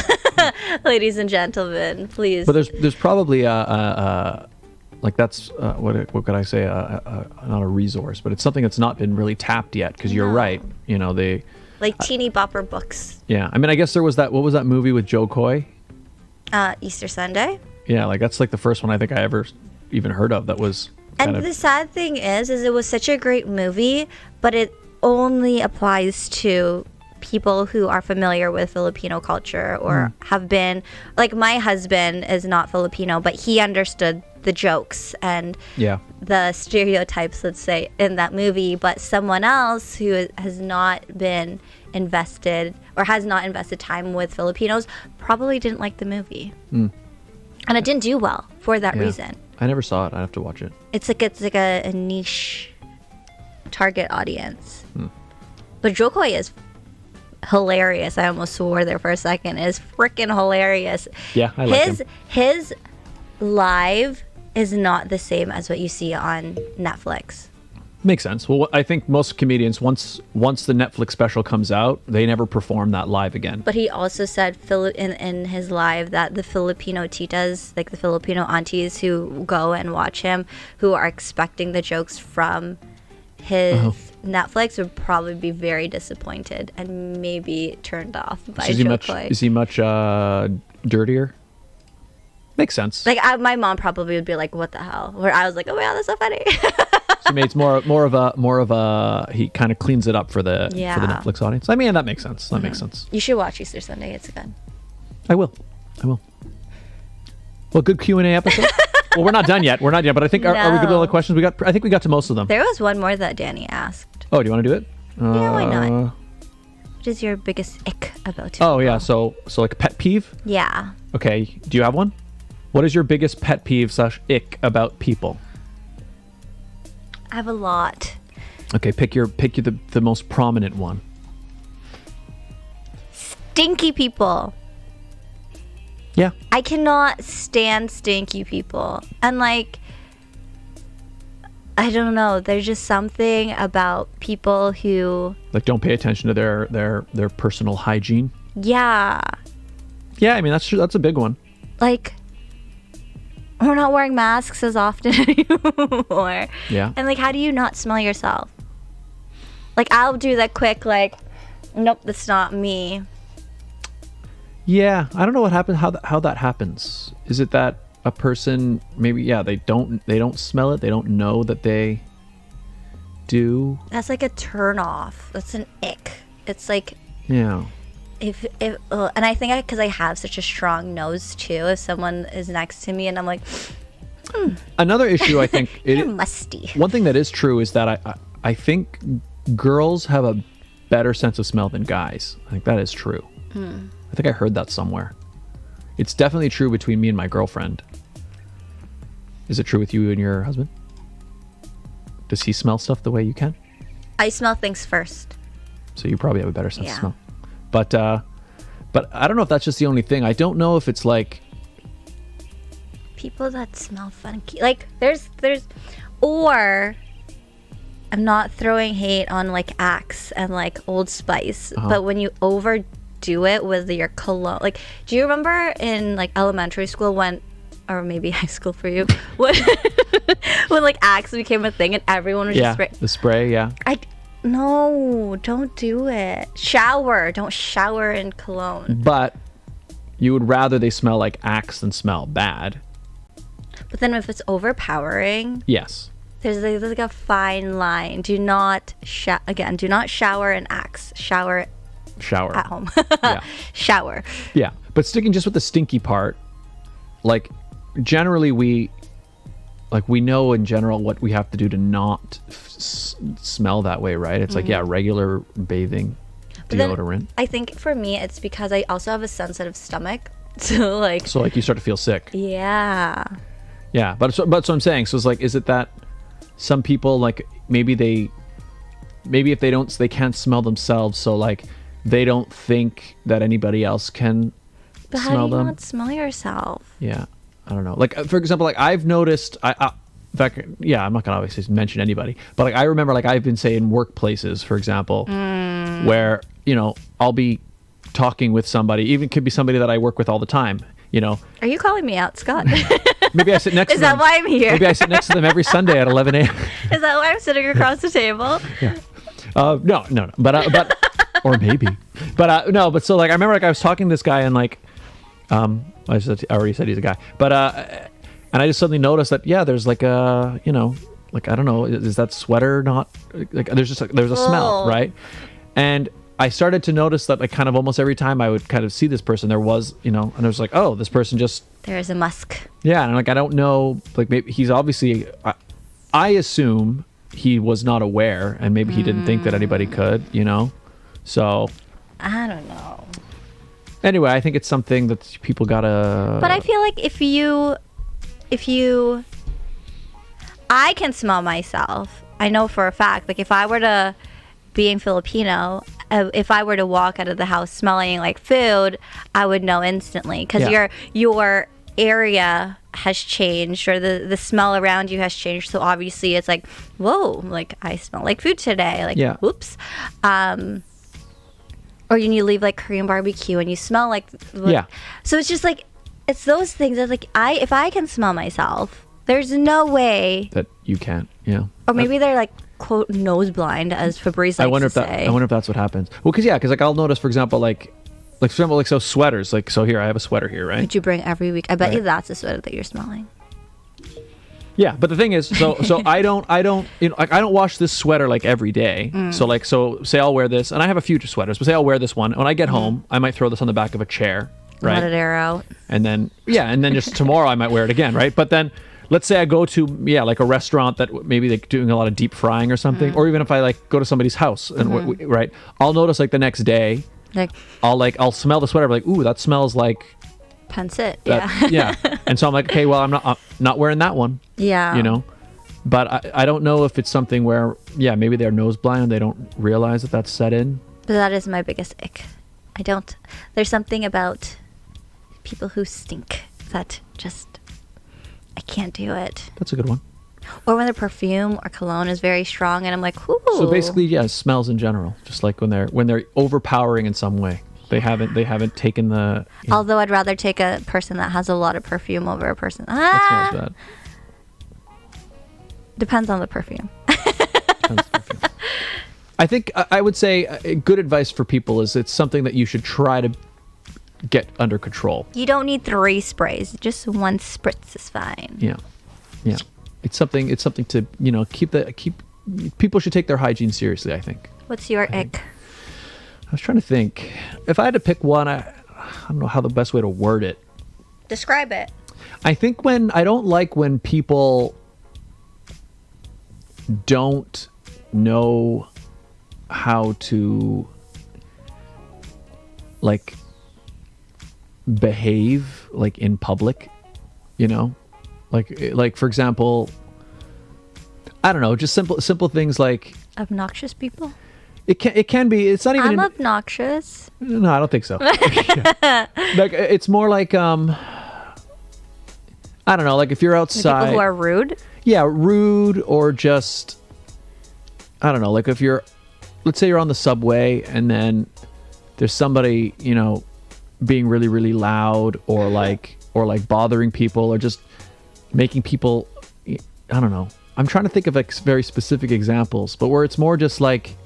ladies and gentlemen, please. But there's probably like that's what could I say? Not a resource, but it's something that's not been really tapped yet. Because you're right, you know, they like teeny bopper books. Yeah, I mean, I guess there was that. What was that movie with Joe Coy? Easter Sunday. Yeah, like that's like the first one I think I ever even heard of. That was. And the sad thing is it was such a great movie, but it only applies to people who are familiar with Filipino culture or have been, like, my husband is not Filipino, but he understood the jokes and the stereotypes, let's say, in that movie. But someone else who has not been invested or has not invested time with Filipinos probably didn't like the movie. And it didn't do well for that reason. I never saw it. I have to watch it. It's like a niche target audience. But Joe Coy is hilarious. I almost swore there for a second. It is freaking hilarious. Yeah, I like him. His live is not the same as what you see on Netflix. Makes sense. Well, I think most comedians, once the Netflix special comes out, they never perform that live again. But he also said in his live that the Filipino titas, like the Filipino aunties who go and watch him, who are expecting the jokes from his Netflix, would probably be very disappointed and maybe turned off by Joe Coy. Is he much dirtier? Makes sense. Like my mom probably would be like, "What the hell?" Where I was like, "Oh my god, that's so funny." So it's more of a he kind of cleans it up for the Netflix audience. I mean, that makes sense. That makes sense. You should watch Easter Sunday. It's good. I will. Well, good Q&A episode. Well, we're not done yet. But I think are we good with all the questions we got? I think we got to most of them. There was one more that Danny asked. Oh, do you want to do it? Yeah, why not? What is your biggest ick about people? Oh yeah, so like a pet peeve? Yeah. Okay, do you have one? What is your biggest pet peeve / ick about people? I have a lot. Okay, pick the most prominent one. Stinky people. Yeah. I cannot stand stinky people. And like, I don't know, there's just something about people who like don't pay attention to their personal hygiene. Yeah. Yeah, I mean that's a big one. Like, we're not wearing masks as often anymore. Yeah. And like, how do you not smell yourself? Like, I'll do that quick, like, nope, that's not me. Yeah, I don't know what happens. How that happens? Is it that a person maybe they don't smell it, they don't know that they do? That's like a turn off. That's an ick. It's like if and I think because I have such a strong nose too. If someone is next to me and I'm like, Another issue, I think, You're musty. one thing that is true is that I think girls have a better sense of smell than guys. I think that is true. I think I heard that somewhere. It's definitely true between me and my girlfriend. Is it true with you and your husband? Does he smell stuff the way you can? I smell things first. So you probably have a better sense of smell. But I don't know if that's just the only thing. I don't know if it's like people that smell funky. Like there's or I'm not throwing hate on like Axe and like Old Spice, but when you overdo it with your cologne, like do you remember in like elementary school when, or maybe high school for you, when like Axe became a thing and everyone was just the spray, No, don't do it. Don't shower in cologne. But you would rather they smell like Axe than smell bad. But then if it's overpowering, yes, there's like a fine line. Do not shower in Axe. Shower at home. Shower. Yeah, but sticking just with the stinky part, like generally we know in general what we have to do to not smell that way, right? It's like regular bathing deodorant. I think for me it's because I also have a sensitive stomach, so like you start to feel sick. Yeah, but so I'm saying, so it's like, is it that some people like maybe if they can't smell themselves, so like they don't think that anybody else can but smell how do you them? not smell yourself? Yeah, I don't know. Like for example, like I've noticed, in fact, I'm not gonna obviously mention anybody, but like I remember, like I've been in workplaces, for example, where I'll be talking with somebody, even could be somebody that I work with all the time. Are you calling me out, Scott? Maybe I sit next to them. Is that why I'm here? Maybe I sit next to them every Sunday at 11 a.m. Is that why I'm sitting across the table? Yeah. No. But or maybe. But no. But so like I remember, like I was talking to this guy and like, I already said he's a guy. But and I just suddenly noticed that there's like a like I don't know, is that sweater not like there's a smell, right? And I started to notice that like kind of almost every time I would kind of see this person, there was and I was like, oh, this person just there's a musk. Yeah, and like I don't know, like maybe he's obviously I assume he was not aware, and maybe he didn't think that anybody could, so I don't know. Anyway, I think it's something that people gotta. But I feel like if you I can smell myself. I know for a fact, like if I were to, being Filipino, if I were to walk out of the house smelling like food, I would know instantly, because your area has changed, or the smell around you has changed. So obviously it's like, whoa, like I smell like food today, like whoops. Or you leave like Korean barbecue and you smell like so it's just like, it's those things that like if I can smell myself, there's no way that you can't. Or maybe they're like quote nose blind, as Fabrice likes to say. I wonder if that's what happens. Well, because like I'll notice, for example, like for example, like so sweaters, like so here I have a sweater here, right? Which you bring every week. I bet you that's a sweater that you're smelling. Yeah, but the thing is, so I don't like I don't wash this sweater like every day. So say I'll wear this, and I have a few sweaters, but say I'll wear this one. When I get home, I might throw this on the back of a chair, right? Let it air out. And then just tomorrow I might wear it again, right? But then let's say I go to like a restaurant that maybe they're doing a lot of deep frying or something, or even if I like go to somebody's house and right, I'll notice like the next day, like I'll smell the sweater, like ooh, that smells like Pensit. Yeah. And so I'm like, okay, well I'm not wearing that one. Yeah. But I don't know if it's something where maybe they're nose blind and they don't realize that that's set in. But that is my biggest ick. There's something about people who stink that just, I can't do it. That's a good one. Or when their perfume or cologne is very strong and I'm like, ooh. So basically, smells in general, just like when they're overpowering in some way. They haven't taken the. Although I'd rather take a person that has a lot of perfume over a person. That smells bad. Depends on the perfume. I think I would say good advice for people is it's something that you should try to get under control. You don't need 3 sprays. Just 1 spritz is fine. Yeah. It's something to keep. People should take their hygiene seriously, I think. What's your ick? I was trying to think. If I had to pick one, I don't know how the best way to word it. Describe it. I think I don't like when people don't know how to like behave like in public, you know, like for example, I don't know, just simple things like Obnoxious people. it can be. It's not even. I'm obnoxious. No, I don't think so. Like it's more like I don't know, like if you're outside. People who are rude. Yeah, rude, or just I don't know, like if let's say you're on the subway and then there's somebody, you know, being really, really loud or like bothering people or just making people, I don't know. I'm trying to think of like very specific examples, but where it's more just like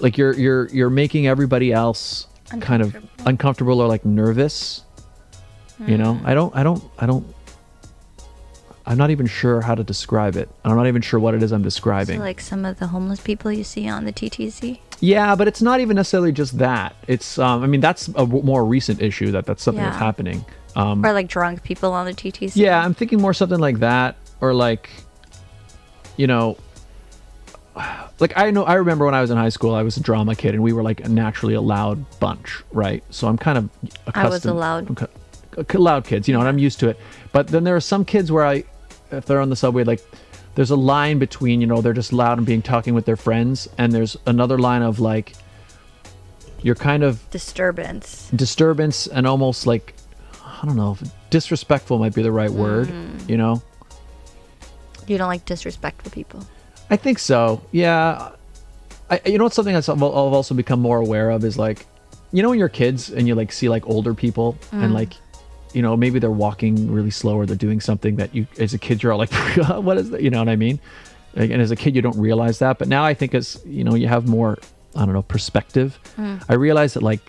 you're making everybody else kind of uncomfortable or like nervous. You know, I'm not even sure how to describe it. I'm not even sure what it is I'm describing. So like some of the homeless people you see on the TTC? Yeah, but it's not even necessarily just that. It's, I mean, that's a more recent issue that's something that's happening. Or like drunk people on the TTC? Yeah, I'm thinking more something like that. Or like, you know, like I remember when I was in high school, I was a drama kid and we were like naturally a loud bunch, right? So I'm kind of accustomed. I was a loud kids, you know, and I'm used to it. But then there are some kids where if they're on the subway, like there's a line between, you know, they're just loud and talking with their friends, and there's another line of like you're kind of disturbance and almost like, I don't know, disrespectful might be the right word, you know. You don't like disrespectful people? I think so. Yeah. You know what's something I've also become more aware of is like, you know, when you're kids and you like see like older people and like, you know, maybe they're walking really slow or they're doing something that you, as a kid, you're all like, what is that? You know what I mean? Like, and as a kid, you don't realize that. But now I think as, you know, you have more, I don't know, perspective. I realize that like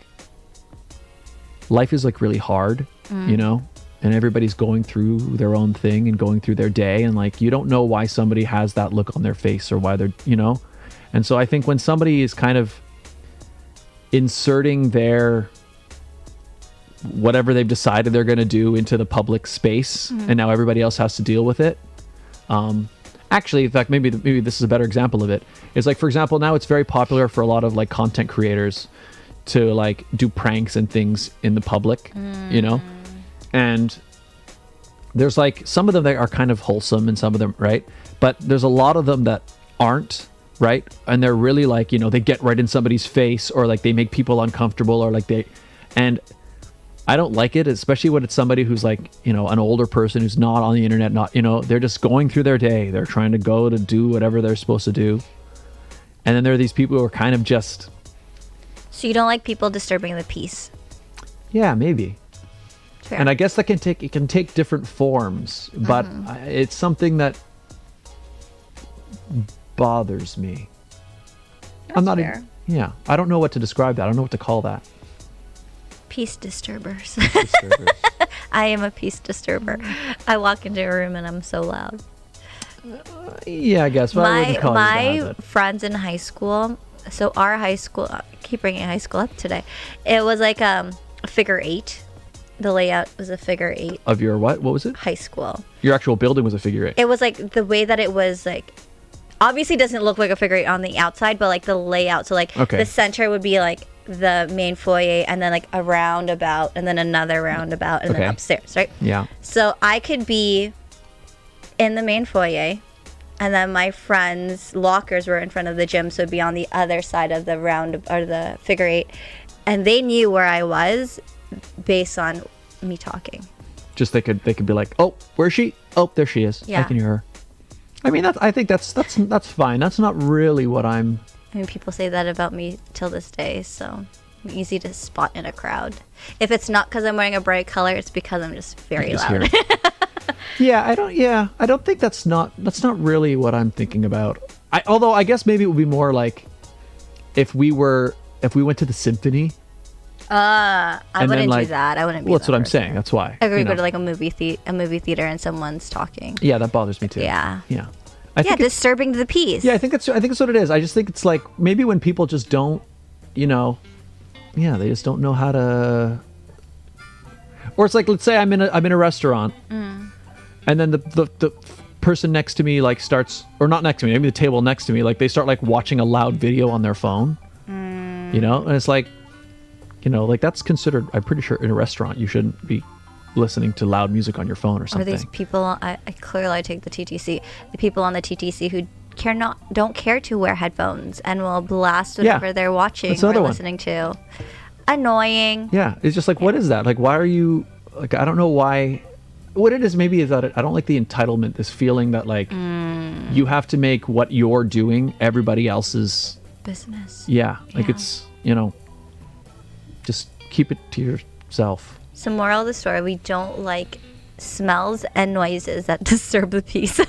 life is like really hard, you know, and everybody's going through their own thing and going through their day. And like, you don't know why somebody has that look on their face or why they're, you know. And so I think when somebody is kind of inserting their whatever they've decided they're going to do into the public space and now everybody else has to deal with it. Actually, in fact, maybe this is a better example of it. It's like, for example, now it's very popular for a lot of like content creators to like do pranks and things in the public, you know? And there's like some of them that are kind of wholesome and some of them, right? But there's a lot of them that aren't, right? And they're really like, you know, they get right in somebody's face or like they make people uncomfortable or like and I don't like it, especially when it's somebody who's like, you know, an older person who's not on the internet, not, you know, they're just going through their day. They're trying to go to do whatever they're supposed to do. And then there are these people who are kind of just. So you don't like people disturbing the peace? Yeah, maybe. Fair. And I guess it can take different forms, but it's something that bothers me. That's fair. Yeah, I don't know what to describe that. I don't know what to call that. Peace disturbers. I am a peace disturber. I walk into a room and I'm so loud. Yeah, I guess. But I wouldn't call you my friends in high school. So our high school. I keep bringing high school up today. It was like a figure eight. The layout was a figure eight. Of your what? What was it? High school. Your actual building was a figure eight. It was like the way that it was like. Obviously, doesn't look like a figure eight on the outside, but like the layout. So like the center would be like the main foyer, and then like a roundabout, and then another roundabout, and then upstairs, right? Yeah. So I could be in the main foyer, and then my friends' lockers were in front of the gym, so it'd be on the other side of the or the figure eight, and they knew where I was based on me talking. Just they could be like, oh, where's she? Oh, there she is. Yeah. I can hear her. I mean, I think that's fine. That's not really what I'm. I mean, people say that about me till this day, so I'm easy to spot in a crowd. If it's not because I'm wearing a bright color, it's because I'm just very loud. I don't think that's not really what I'm thinking about. Although I guess maybe it would be more like if we went to the symphony. I wouldn't do that. I wouldn't be. Well, that's that what person. I'm saying. That's why. I agree. Go to like a movie theater and someone's talking. Yeah, that bothers me too. Yeah. Yeah. Disturbing the peace. Yeah, I think that's what it is. I just think it's like maybe when people just don't, you know, they just don't know how to. Or it's like, let's say I'm in a restaurant, and then the person next to me like starts, or not next to me, maybe the table next to me, like they start like watching a loud video on their phone, you know, and it's like, you know, like that's considered, I'm pretty sure in a restaurant you shouldn't be listening to loud music on your phone or something. Or these people, I clearly take the TTC, the people on the TTC who don't care to wear headphones and will blast whatever they're watching or listening to. Annoying. Yeah, it's just like, what is that? Like, why are you, like, I don't know why. What it is maybe is that I don't like the entitlement, this feeling that like you have to make what you're doing everybody else's business. Yeah, like it's, you know, just keep it to yourself. So moral of the story, we don't like smells and noises that disturb the peace.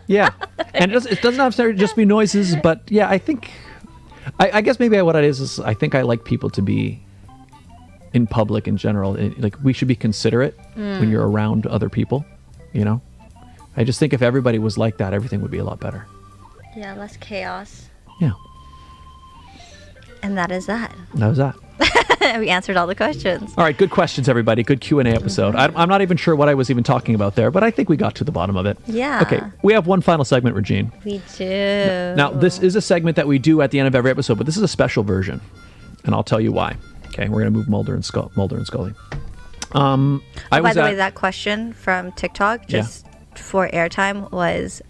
Yeah, and it doesn't have to just be noises, but yeah, I think, I guess maybe what it is I think I like people to be in public in general. Like we should be considerate when you're around other people, you know? I just think if everybody was like that, everything would be a lot better. Yeah, less chaos. Yeah. And that is that. That was that. We answered all the questions. All right, good questions, everybody. Good Q&A episode. I'm not even sure what I was even talking about there, but I think we got to the bottom of it. Yeah. Okay, we have one final segment, Regine. We do. Now, this is a segment that we do at the end of every episode, but this is a special version, and I'll tell you why. Okay, we're going to move Mulder and Scully. By the way, that question from TikTok, just for airtime, was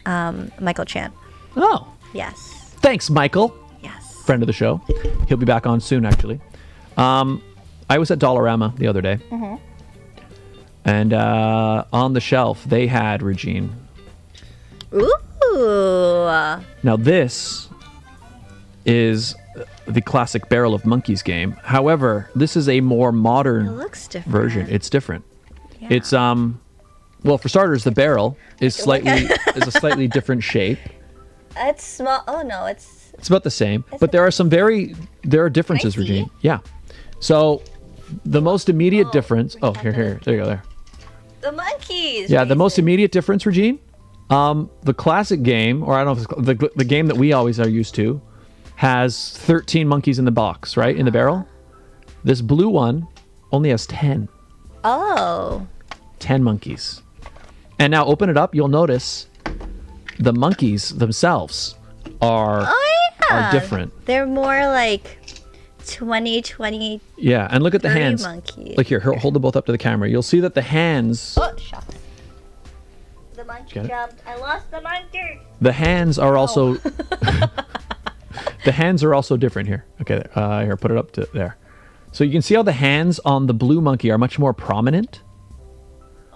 Michael Chan. Oh. Yes. Thanks, Michael. Yes. Friend of the show. He'll be back on soon, actually. I was at Dollarama the other day, and on the shelf they had Regine. Ooh. Now this is the classic Barrel of Monkeys game. However, this is a more modern version. It's different. Yeah. It's well, for starters, the barrel is is a slightly different shape. It's small. Oh no, it's about the same, but there are differences, Regine. Yeah. So the most immediate difference. Oh, here, there you go. There. The monkeys. Yeah, the most immediate difference, Regine. The classic game, or I don't know if it's the game that we always are used to, has 13 monkeys in the box, right? In the barrel. This blue one only has 10. Oh. 10 monkeys. And now open it up, you'll notice the monkeys themselves are different. They're more like 20. Yeah, and look at the hands. Monkeys. Look here, hold them both up to the camera. You'll see that the hands. Oh, shucks. The monkey jumped. I lost the monkey. The hands are also. The hands are also different here. Okay, here, put it up to there. So you can see how the hands on the blue monkey are much more prominent.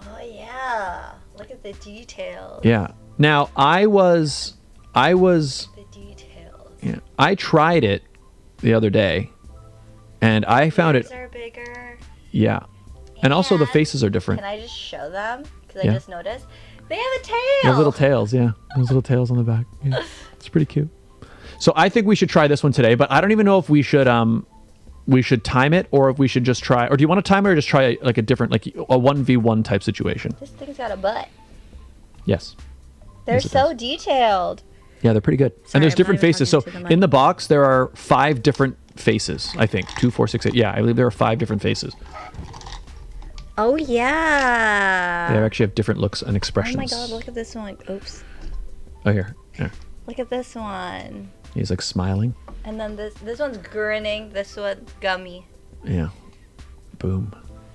Oh yeah, look at the details. Yeah. Now I was. The details. Yeah, I tried it the other day. And I found it. Are bigger. Yeah. And also the faces are different. Can I just show them? Because I just noticed. They have a tail. They have little tails, yeah. Those little tails on the back. Yeah. It's pretty cute. So I think we should try this one today, but I don't even know if we should time it or if we should just try. Or do you want to time it or just try like a different, like a 1v1 type situation? This thing's got a butt. Yes. They're so detailed. Yeah, they're pretty good. Sorry, and there's different faces. So in the box, there are 5 different faces, I think. 2, 4, 6, 8. Yeah, I believe there are 5 different faces. Oh, yeah. They actually have different looks and expressions. Oh, my God. Look at this one. Oops. Oh, here. Look at this one. He's like smiling. And then this one's grinning. This one's gummy. Yeah. Boom.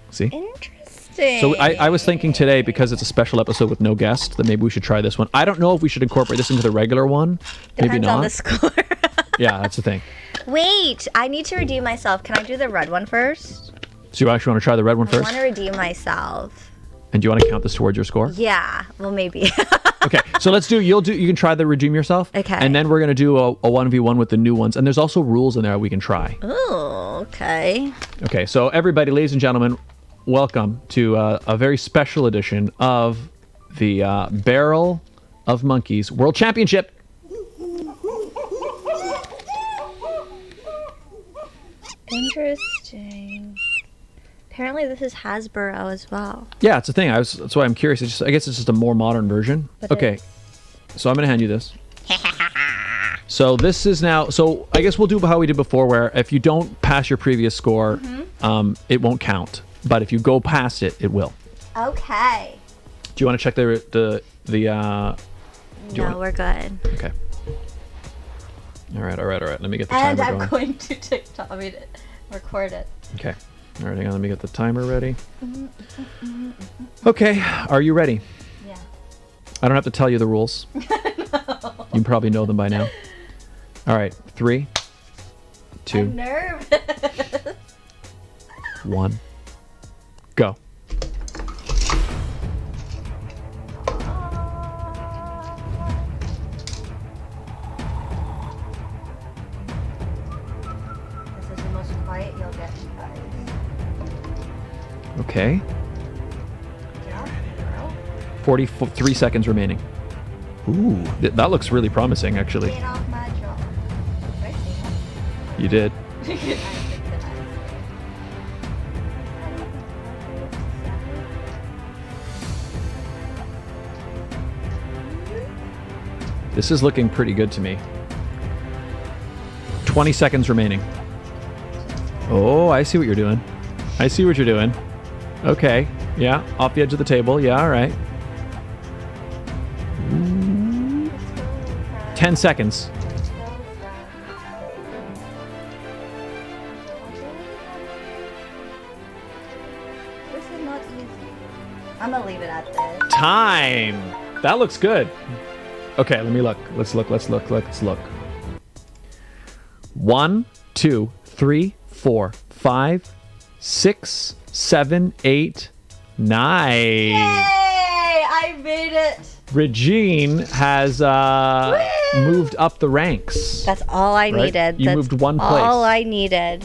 See? Interesting. So I was thinking today, because it's a special episode with no guest, that maybe we should try this one. I don't know if we should incorporate this into the regular one. Depends maybe not. on the score. Yeah, that's the thing. Wait, I need to redeem myself. Can I do the red one first? So you actually want to try the red one first? I want to redeem myself. And do you want to count this towards your score? Yeah, well, maybe. Okay, so you can try the redeem yourself. Okay. And then we're going to do a 1v1 with the new ones. And there's also rules in there we can try. Oh, okay. Okay, so everybody, ladies and gentlemen, welcome to a very special edition of the Barrel of Monkeys World Championship. Interesting. Apparently this is Hasbro as well. Yeah, it's a thing. That's why I'm curious. I guess it's just a more modern version. Okay, so I'm going to hand you this. So this is now, so I guess we'll do how we did before, where if you don't pass your previous score, it won't count. but if you go past it, it will. Okay. Do you want to check the No, we're good. Okay. All right. Let me get the And timer I'm going. going to TikTok. Record it. Okay. All right, hang on. Let me get the timer ready. Okay. Are you ready? Yeah. I don't have to tell you the rules. No. You probably know them by now. All right. 3, 2, I'm nervous. 1, go. This is the most quiet you'll get, guys. Okay. Yeah. 43 seconds remaining. Ooh, that looks really promising, actually. Get off my jaw. Right there. You did. This is looking pretty good to me. 20 seconds remaining. Oh, I see what you're doing. I see what you're doing. Okay. Yeah, off the edge of the table. Yeah, all right. 10 seconds. This is not easy. I'm gonna leave it at this. Time. That looks good. Okay, let me look. Let's look. 1, 2, 3, 4, 5, 6, 7, 8, 9. Yay! I made it. Regine has moved up the ranks. That's all I Right? needed. You That's moved one place. All I needed.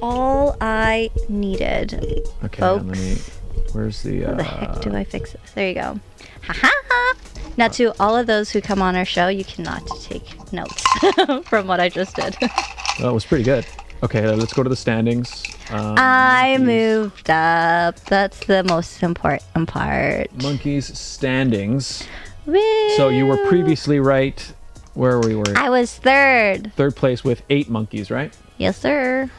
All I needed. Okay, folks. let me. Where's the? How the heck do I fix this? There you go. Ha ha! Now, to all of those who come on our show, you cannot take notes from what I just did. Oh, it was pretty good. Okay, let's go to the standings. I moved up. That's the most important part. Monkeys standings. Woo! So you were previously right. Where we were? I was third. Third place with 8 monkeys, right? Yes, sir.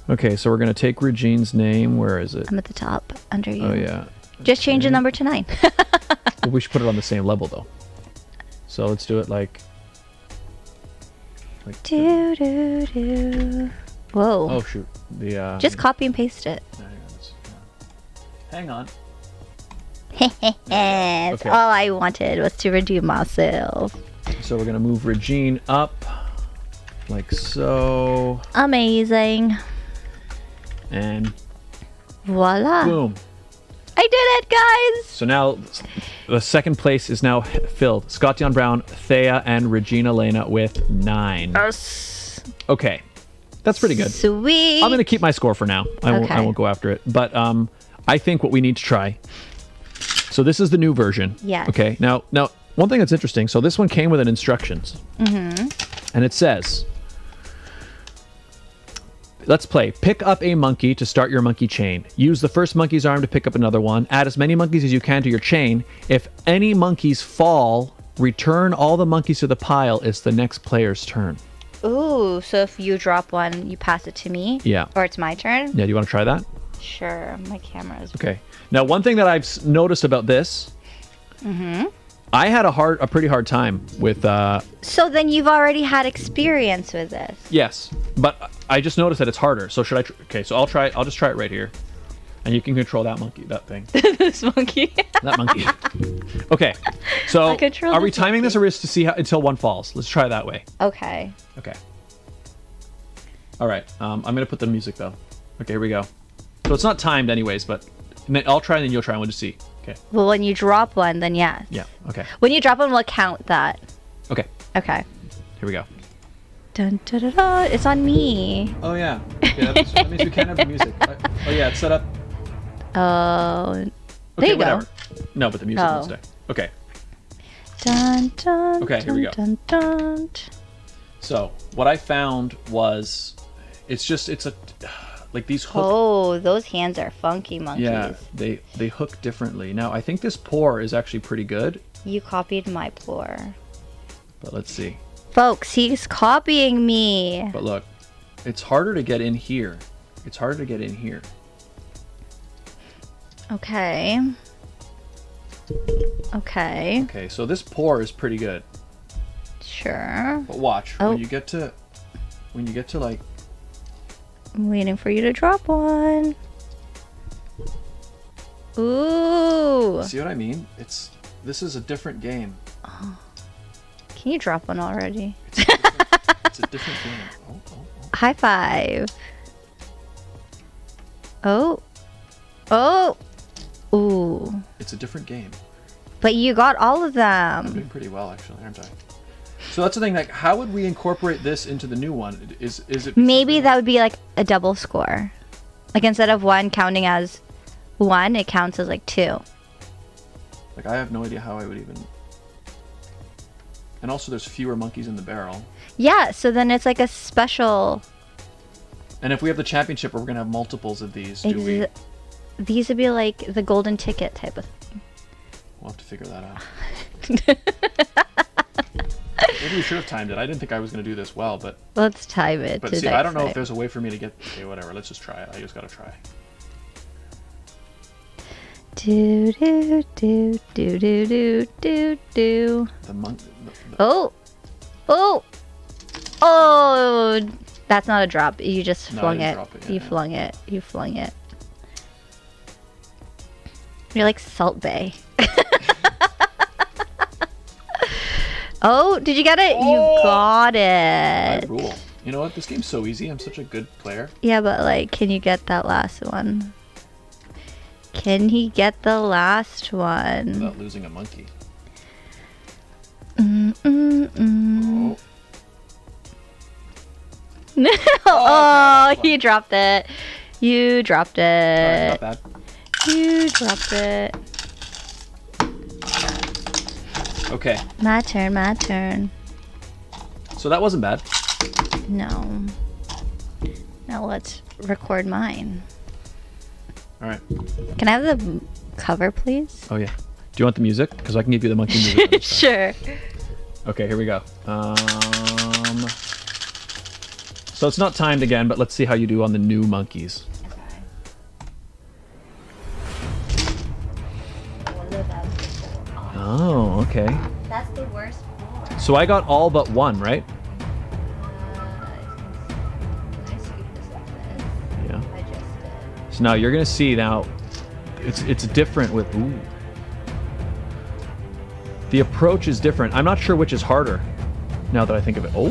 Okay, so we're gonna take Regine's name. Where is it? I'm at the top, under you. Oh yeah. Just change the number to 9. Well, we should put it on the same level though. So let's do it like. Do do do. Whoa. Oh shoot. The. Just copy and paste it. Hang on. That's Okay. all I wanted was to redeem myself. So we're gonna move Regine up, like so, Amazing. and Voila. boom. I did it, guys. So now the second place is now filled. Scott Dion Brown, Thea, and Regina Alaina with 9. Yes. Okay, that's pretty good. Sweet. I'm gonna keep my score for now. I Okay. won't go after it. But I think what we need to try. So this is the new version. Yes. Okay. Now one thing that's interesting. So this one came with an instructions. Mm-hmm. And it says, let's play. Pick up a monkey to start your monkey chain. Use the first monkey's arm to pick up another one. Add as many monkeys as you can to your chain. If any monkeys fall, return all the monkeys to the pile. It's the next player's turn. Ooh, so if you drop one, you pass it to me? Yeah. Or it's my turn? Yeah, do you want to try that? Sure. My camera is... Okay. Now, one thing that I've noticed about this, I had a pretty hard time with, So then you've already had experience with this. yes, but I just noticed that it's harder. So should I, okay, so I'll just try it right here. And you can control that monkey, that thing. This monkey. That monkey. Okay, so I control are we this timing monkey. this or is to see how, until one falls? Let's try that way. Okay. Okay. All right, I'm going to put the music though. Okay, here we go. So it's not timed anyways, but I'll try and then you'll try and we'll just see. Okay. Well, when you drop one, then yeah. Yeah, okay. When you drop one, we'll count that. Okay, Okay. here we go. Dun, dun, dun, dun. It's on me. Oh yeah. Okay, that means we can't have the music. Oh yeah, it's set up. Oh. There Okay, you whatever. go. No, but the music Oh. won't stay. Okay. Dun, dun, Okay, here we go. dun, dun, dun. So what I found was, it's a like these hook. Oh, those hands are funky monkeys. Yeah, they hook differently. Now I think this pour is actually pretty good, You copied my pour. but let's see. Folks, he's copying me. But look, it's harder to get in here. It's harder to get in here. Okay. Okay. Okay, so this pour is pretty good. Sure. But watch, Oh. when you get to like, I'm waiting for you to drop one. Ooh. see what I mean? This is a different game. Can you drop one already? It's a different game. Oh. High five. Oh. Oh. Ooh. It's a different game. But you got all of I'm them. doing pretty well, actually, aren't I? So that's the thing. Like, how would we incorporate this into the new one? Is it Maybe something- that would be like a double score. Like instead of one counting as one, it counts as like two. Like, I have no idea how I would even. And also, there's fewer monkeys in the barrel. Yeah, so then it's like a special. And if we have the championship, we're gonna have multiples of these. Do we? These would be like the golden ticket type of thing. We'll have to figure that out. Maybe we should have timed it. I didn't think I was gonna do this well, but Let's time it. but to see, I next don't know time. if there's a way for me to get. Okay, whatever. Let's just try it. I just gotta try. Do do do do do do do do. The monk. Oh, oh, oh! That's not a drop. You just No, I flung didn't it. drop it, You yeah. flung it. You flung it. You're like Salt Bay. Oh, did you get it? You got I it. rule. You know what? This game's so easy. I'm such a good player. Yeah, but like, can you get that last one? Can he get the last one? Without losing a monkey. Mm-mm-mm. Oh. Oh, he dropped it. You dropped Sorry, it. not bad. You dropped it. Okay, My turn, my turn. so that wasn't bad. No. Now let's record mine. All right. Can I have the cover, please? Oh yeah. Do you want the music? Because I can give you the monkey music. for this time. Sure. Okay, here we go. So it's not timed again, but let's see how you do on the new monkeys. Oh, okay. That's the worst floor. So I got all but one, right? Yeah. I just did. So now you're gonna see now. It's different with. Ooh. The approach is different. I'm not sure which is harder. Now that I think of it. Oh.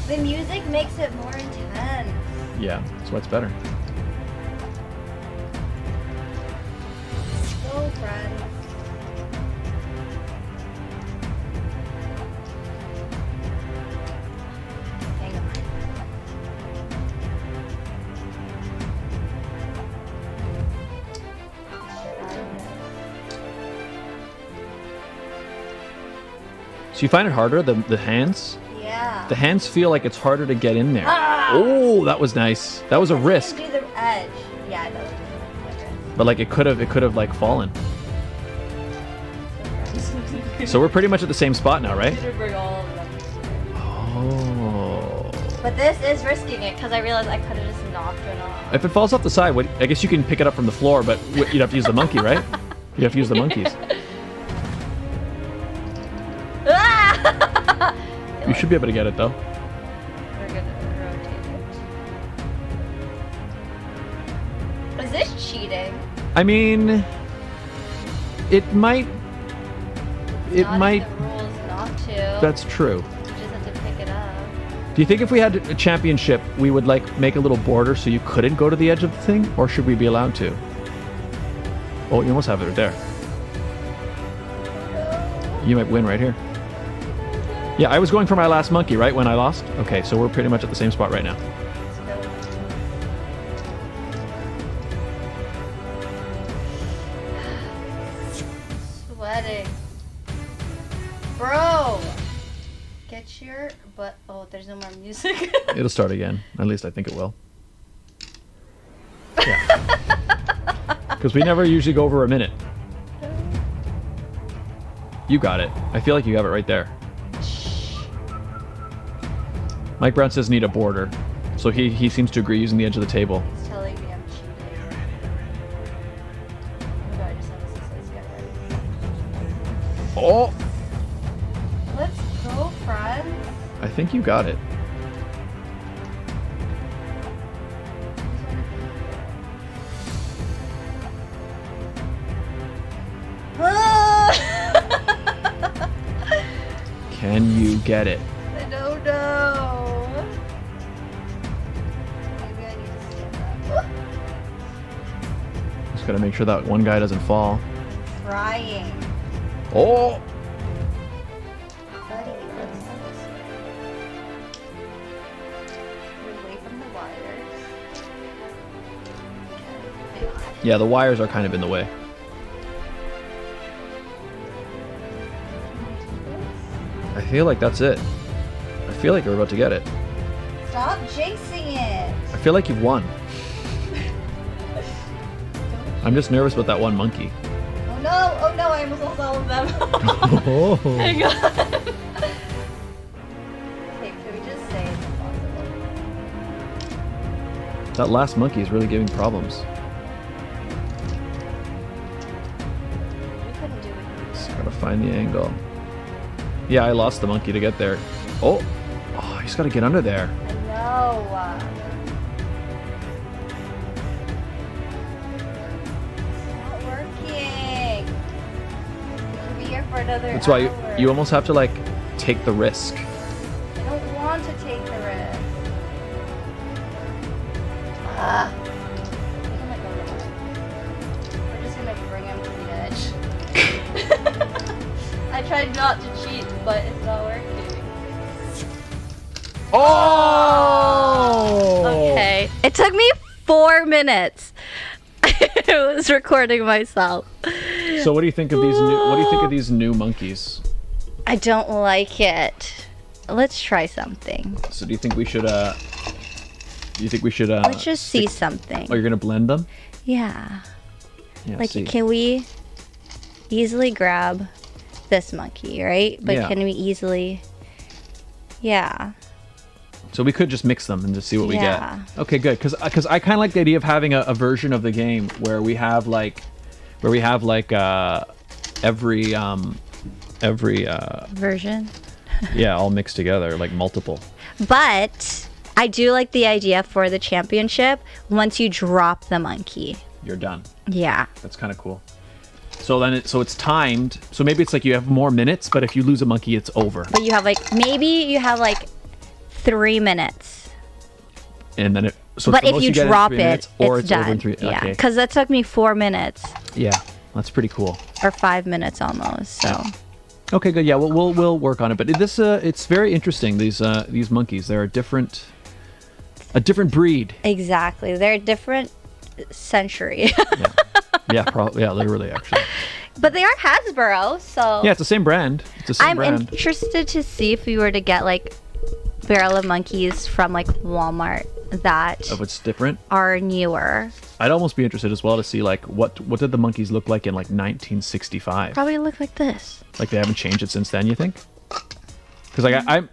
The music makes it more intense. Yeah. That's why it's better. Go, friends. Hang on. So you find it harder the hands. Yeah. The hands feel like it's harder to get in there. Oh, that was nice. That was a risk, Do the edge. Yeah, I know. but like it could have like fallen. So we're pretty much at the same spot now, right? Oh. But this is risking it because I realized I could have just knocked it off. If it falls off the side, what? I guess you can pick it up from the floor, but you'd have to use the monkey, right? You have to use the monkeys. You should be able to get it though. We're gonna rotate it. Is this cheating? I mean, it might. It Not in might. the rules not to. That's true. You just have to pick it up. Do you think if we had a championship, we would like make a little border so you couldn't go to the edge of the thing, or should we be allowed to? Oh, you almost have it right there. You might win right here. Yeah, I was going for my last monkey, right, when I lost? Okay, so we're pretty much at the same spot right now. Sweating. Bro! Get your butt. Oh, there's no more music. It'll start again. At least I think it will. Yeah. Because we never usually go over a minute. You got it. I feel like you have it right there. Mike Brown says need a border. So he seems to agree using the edge of the table. He's telling me I'm cheating. Oh my god, I just noticed it says get ready. Oh! Let's go, friends. I think you got it. Can you get it? I don't know. Maybe I need to stand up. Just gotta make sure that one guy doesn't fall. I'm trying. Oh! Buddy, let's do this. Get away from the wires. Okay. Yeah, the wires are kind of in the way. I feel like that's it. I feel like you're about to get it. Stop jinxing it. I feel like you've won. I'm just nervous about that one monkey. Oh no, I almost lost all of them. Oh. Hang on. Okay, can we just say it's impossible? That last monkey is really giving problems. We couldn't do it. Just gotta find the angle. Yeah, I lost the monkey to get there. Oh, he's gotta get under there. I know. It's not working. We could be here for another That's why hour. you almost have to like take the risk. I don't want to take the risk. I think I might go to that. We're just gonna bring him to the edge. I tried not to cheat, but it's not working. Oh! Okay. It took me 4 minutes. I was recording myself. So what do you think of these new? What do you think of these new monkeys? I don't like it. Let's try something. So do you think we should? Do you think we should? Let's just see something. Oh, you're gonna blend them? Yeah. Yeah. Like, see. can we easily grab this monkey, right? But Yeah. can we easily? Yeah. So we could just mix them and just see what we Yeah. get. Okay, good. Because I kind of like the idea of having a version of the game where we have like every Version. yeah, all mixed together, like multiple. But I do like the idea for the championship. Once you drop the monkey. You're done. Yeah. That's kind of cool. So then it's timed. So maybe it's like you have more minutes, but if you lose a monkey, it's over. But you have maybe you have 3 minutes. And then it. So But it's the if most you get in drop 3 it, minutes, or it's over in done. 3. Yeah, Okay. because that took me 4 minutes Yeah, that's pretty cool. or 5 minutes almost. So Okay, good. Yeah, we'll work on it. But this it's very interesting. These monkeys, they're a different breed. exactly, they're a different century. Yeah, probably. Yeah, literally, actually. But they are Hasbro, so Yeah, it's the same brand. It's the same I'm brand. interested to see if we were to get barrel of monkeys from Walmart that If it's different, are newer. I'd almost be interested as well to see what did the monkeys look like in 1965. Probably look like this. Like they haven't changed it since then. You think? Because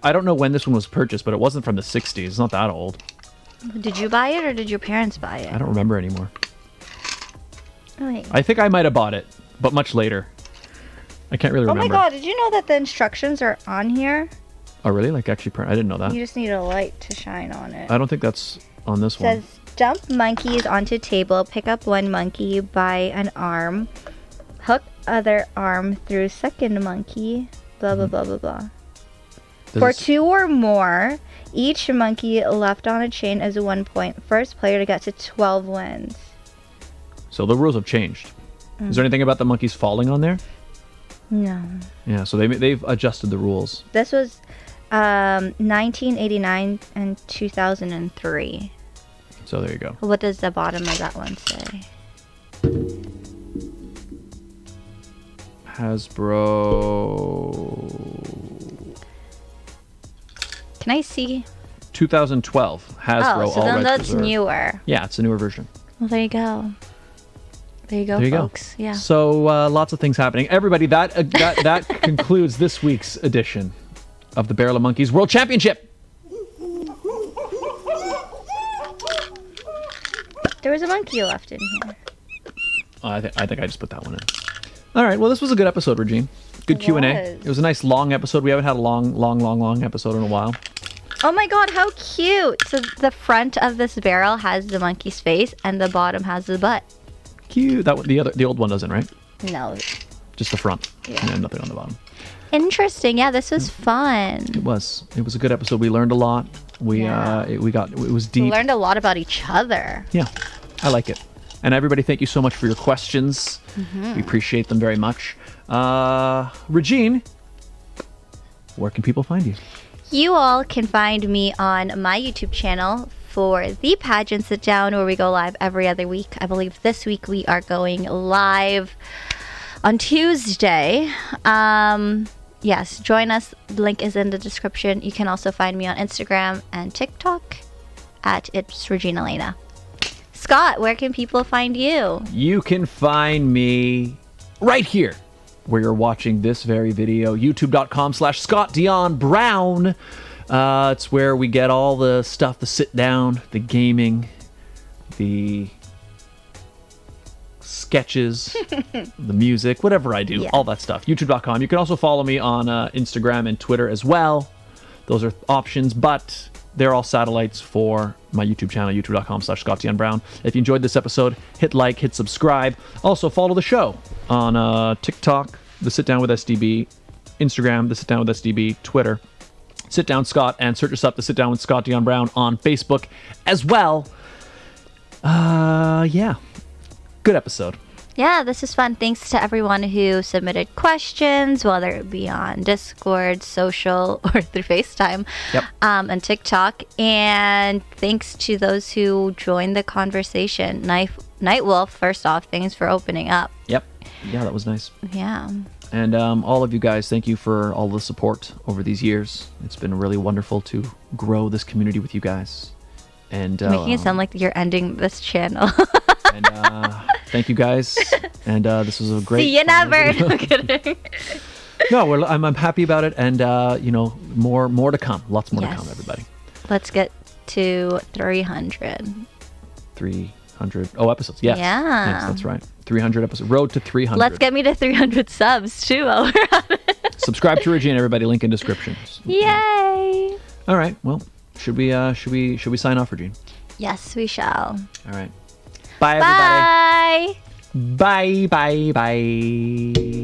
I don't know when this one was purchased, but it wasn't from the 60s. It's not that old. Did you buy it or did your parents buy it? I don't remember anymore. Oh, wait. I think I might have bought it, but much later. I can't really Oh remember. my god, did you know that the instructions are on here? Oh really? Like actually, I didn't know that. You just need a light to shine on it. I don't think that's on this It one. says dump monkeys onto table, pick up one monkey by an arm, hook other arm through second monkey, blah blah blah blah blah. Does For it- 2 or more, each monkey left on a chain is 1 point. First player to get to 12 wins. So the rules have changed. Is there anything about the monkeys falling on there? No. Yeah, so they've adjusted the rules. This was 1989 and 2003. So there you go. What does the bottom of that one say? Hasbro Can I see? 2012 Hasbro Oh, so All then Rights that's Reserved. newer. Yeah, it's a newer version. Well, there you go. There you go, There you folks. go. Yeah. So lots of things happening. Everybody, that concludes this week's edition of the Barrel of Monkeys World Championship. was a monkey left in here. I think I just put that one in. All right. Well, this was a good episode, Regine. Good Q&A. It was a nice long episode. We haven't had a long episode in a while. Oh my god, how cute! So the front of this barrel has the monkey's face, and the bottom has the butt. Cute. That one, the old one doesn't, right? No. Just the front. Yeah. And nothing on the bottom. Interesting. Yeah, this was fun. It was a good episode. We learned a lot. It was deep. We learned a lot about each other. Yeah, I like it. And everybody, thank you so much for your questions. We appreciate them very much. Regine, where can people find you? You all can find me on my YouTube channel for the Pageant Sit Down, where we go live every other week. I believe this week we are going live on Tuesday. Yes, join us. The link is in the description. You can also find me on Instagram and TikTok at It's Regine Alaina. Scott, where can people find you? You can find me right here where you're watching this very video, youtube.com/Scott Dion Brown. It's where we get all the stuff, the sit down, the gaming, the sketches, the music, whatever I do, all that stuff. youtube.com. You can also follow me on Instagram and Twitter as well. Those are options, but they're all satellites for my YouTube channel, youtube.com/Scott Dion Brown. If you enjoyed this episode, hit like, hit subscribe. Also, follow the show on TikTok, The Sit Down with SDB, Instagram, The Sit Down with SDB, Twitter, Sit Down Scott, and search us up, The Sit Down with Scott Dion Brown on Facebook as well. Yeah. Good episode. Yeah, this is fun. Thanks to everyone who submitted questions, whether it be on Discord, social, or through FaceTime, and TikTok. And thanks to those who joined the conversation. Nightwolf, first off, thanks for opening up. Yep. Yeah, that was nice. Yeah. And all of you guys, thank you for all the support over these years. It's been really wonderful to grow this community with you guys. And making it sound like you're ending this channel. And thank you guys. And this was a great. See you never. No kidding. No, I'm happy about it, and more to come. Lots more to come, everybody. Let's get to 300. 300 episodes. Yes. Yeah. Yes, that's right. 300 episodes. Road to 300. Let's get me to 300 subs too while we're at it. Subscribe to Regine, everybody. Link in description. Yay! All right. Well, should we sign off, Regine? Yes, we shall. All right. Bye, everybody. Bye. Bye. Bye.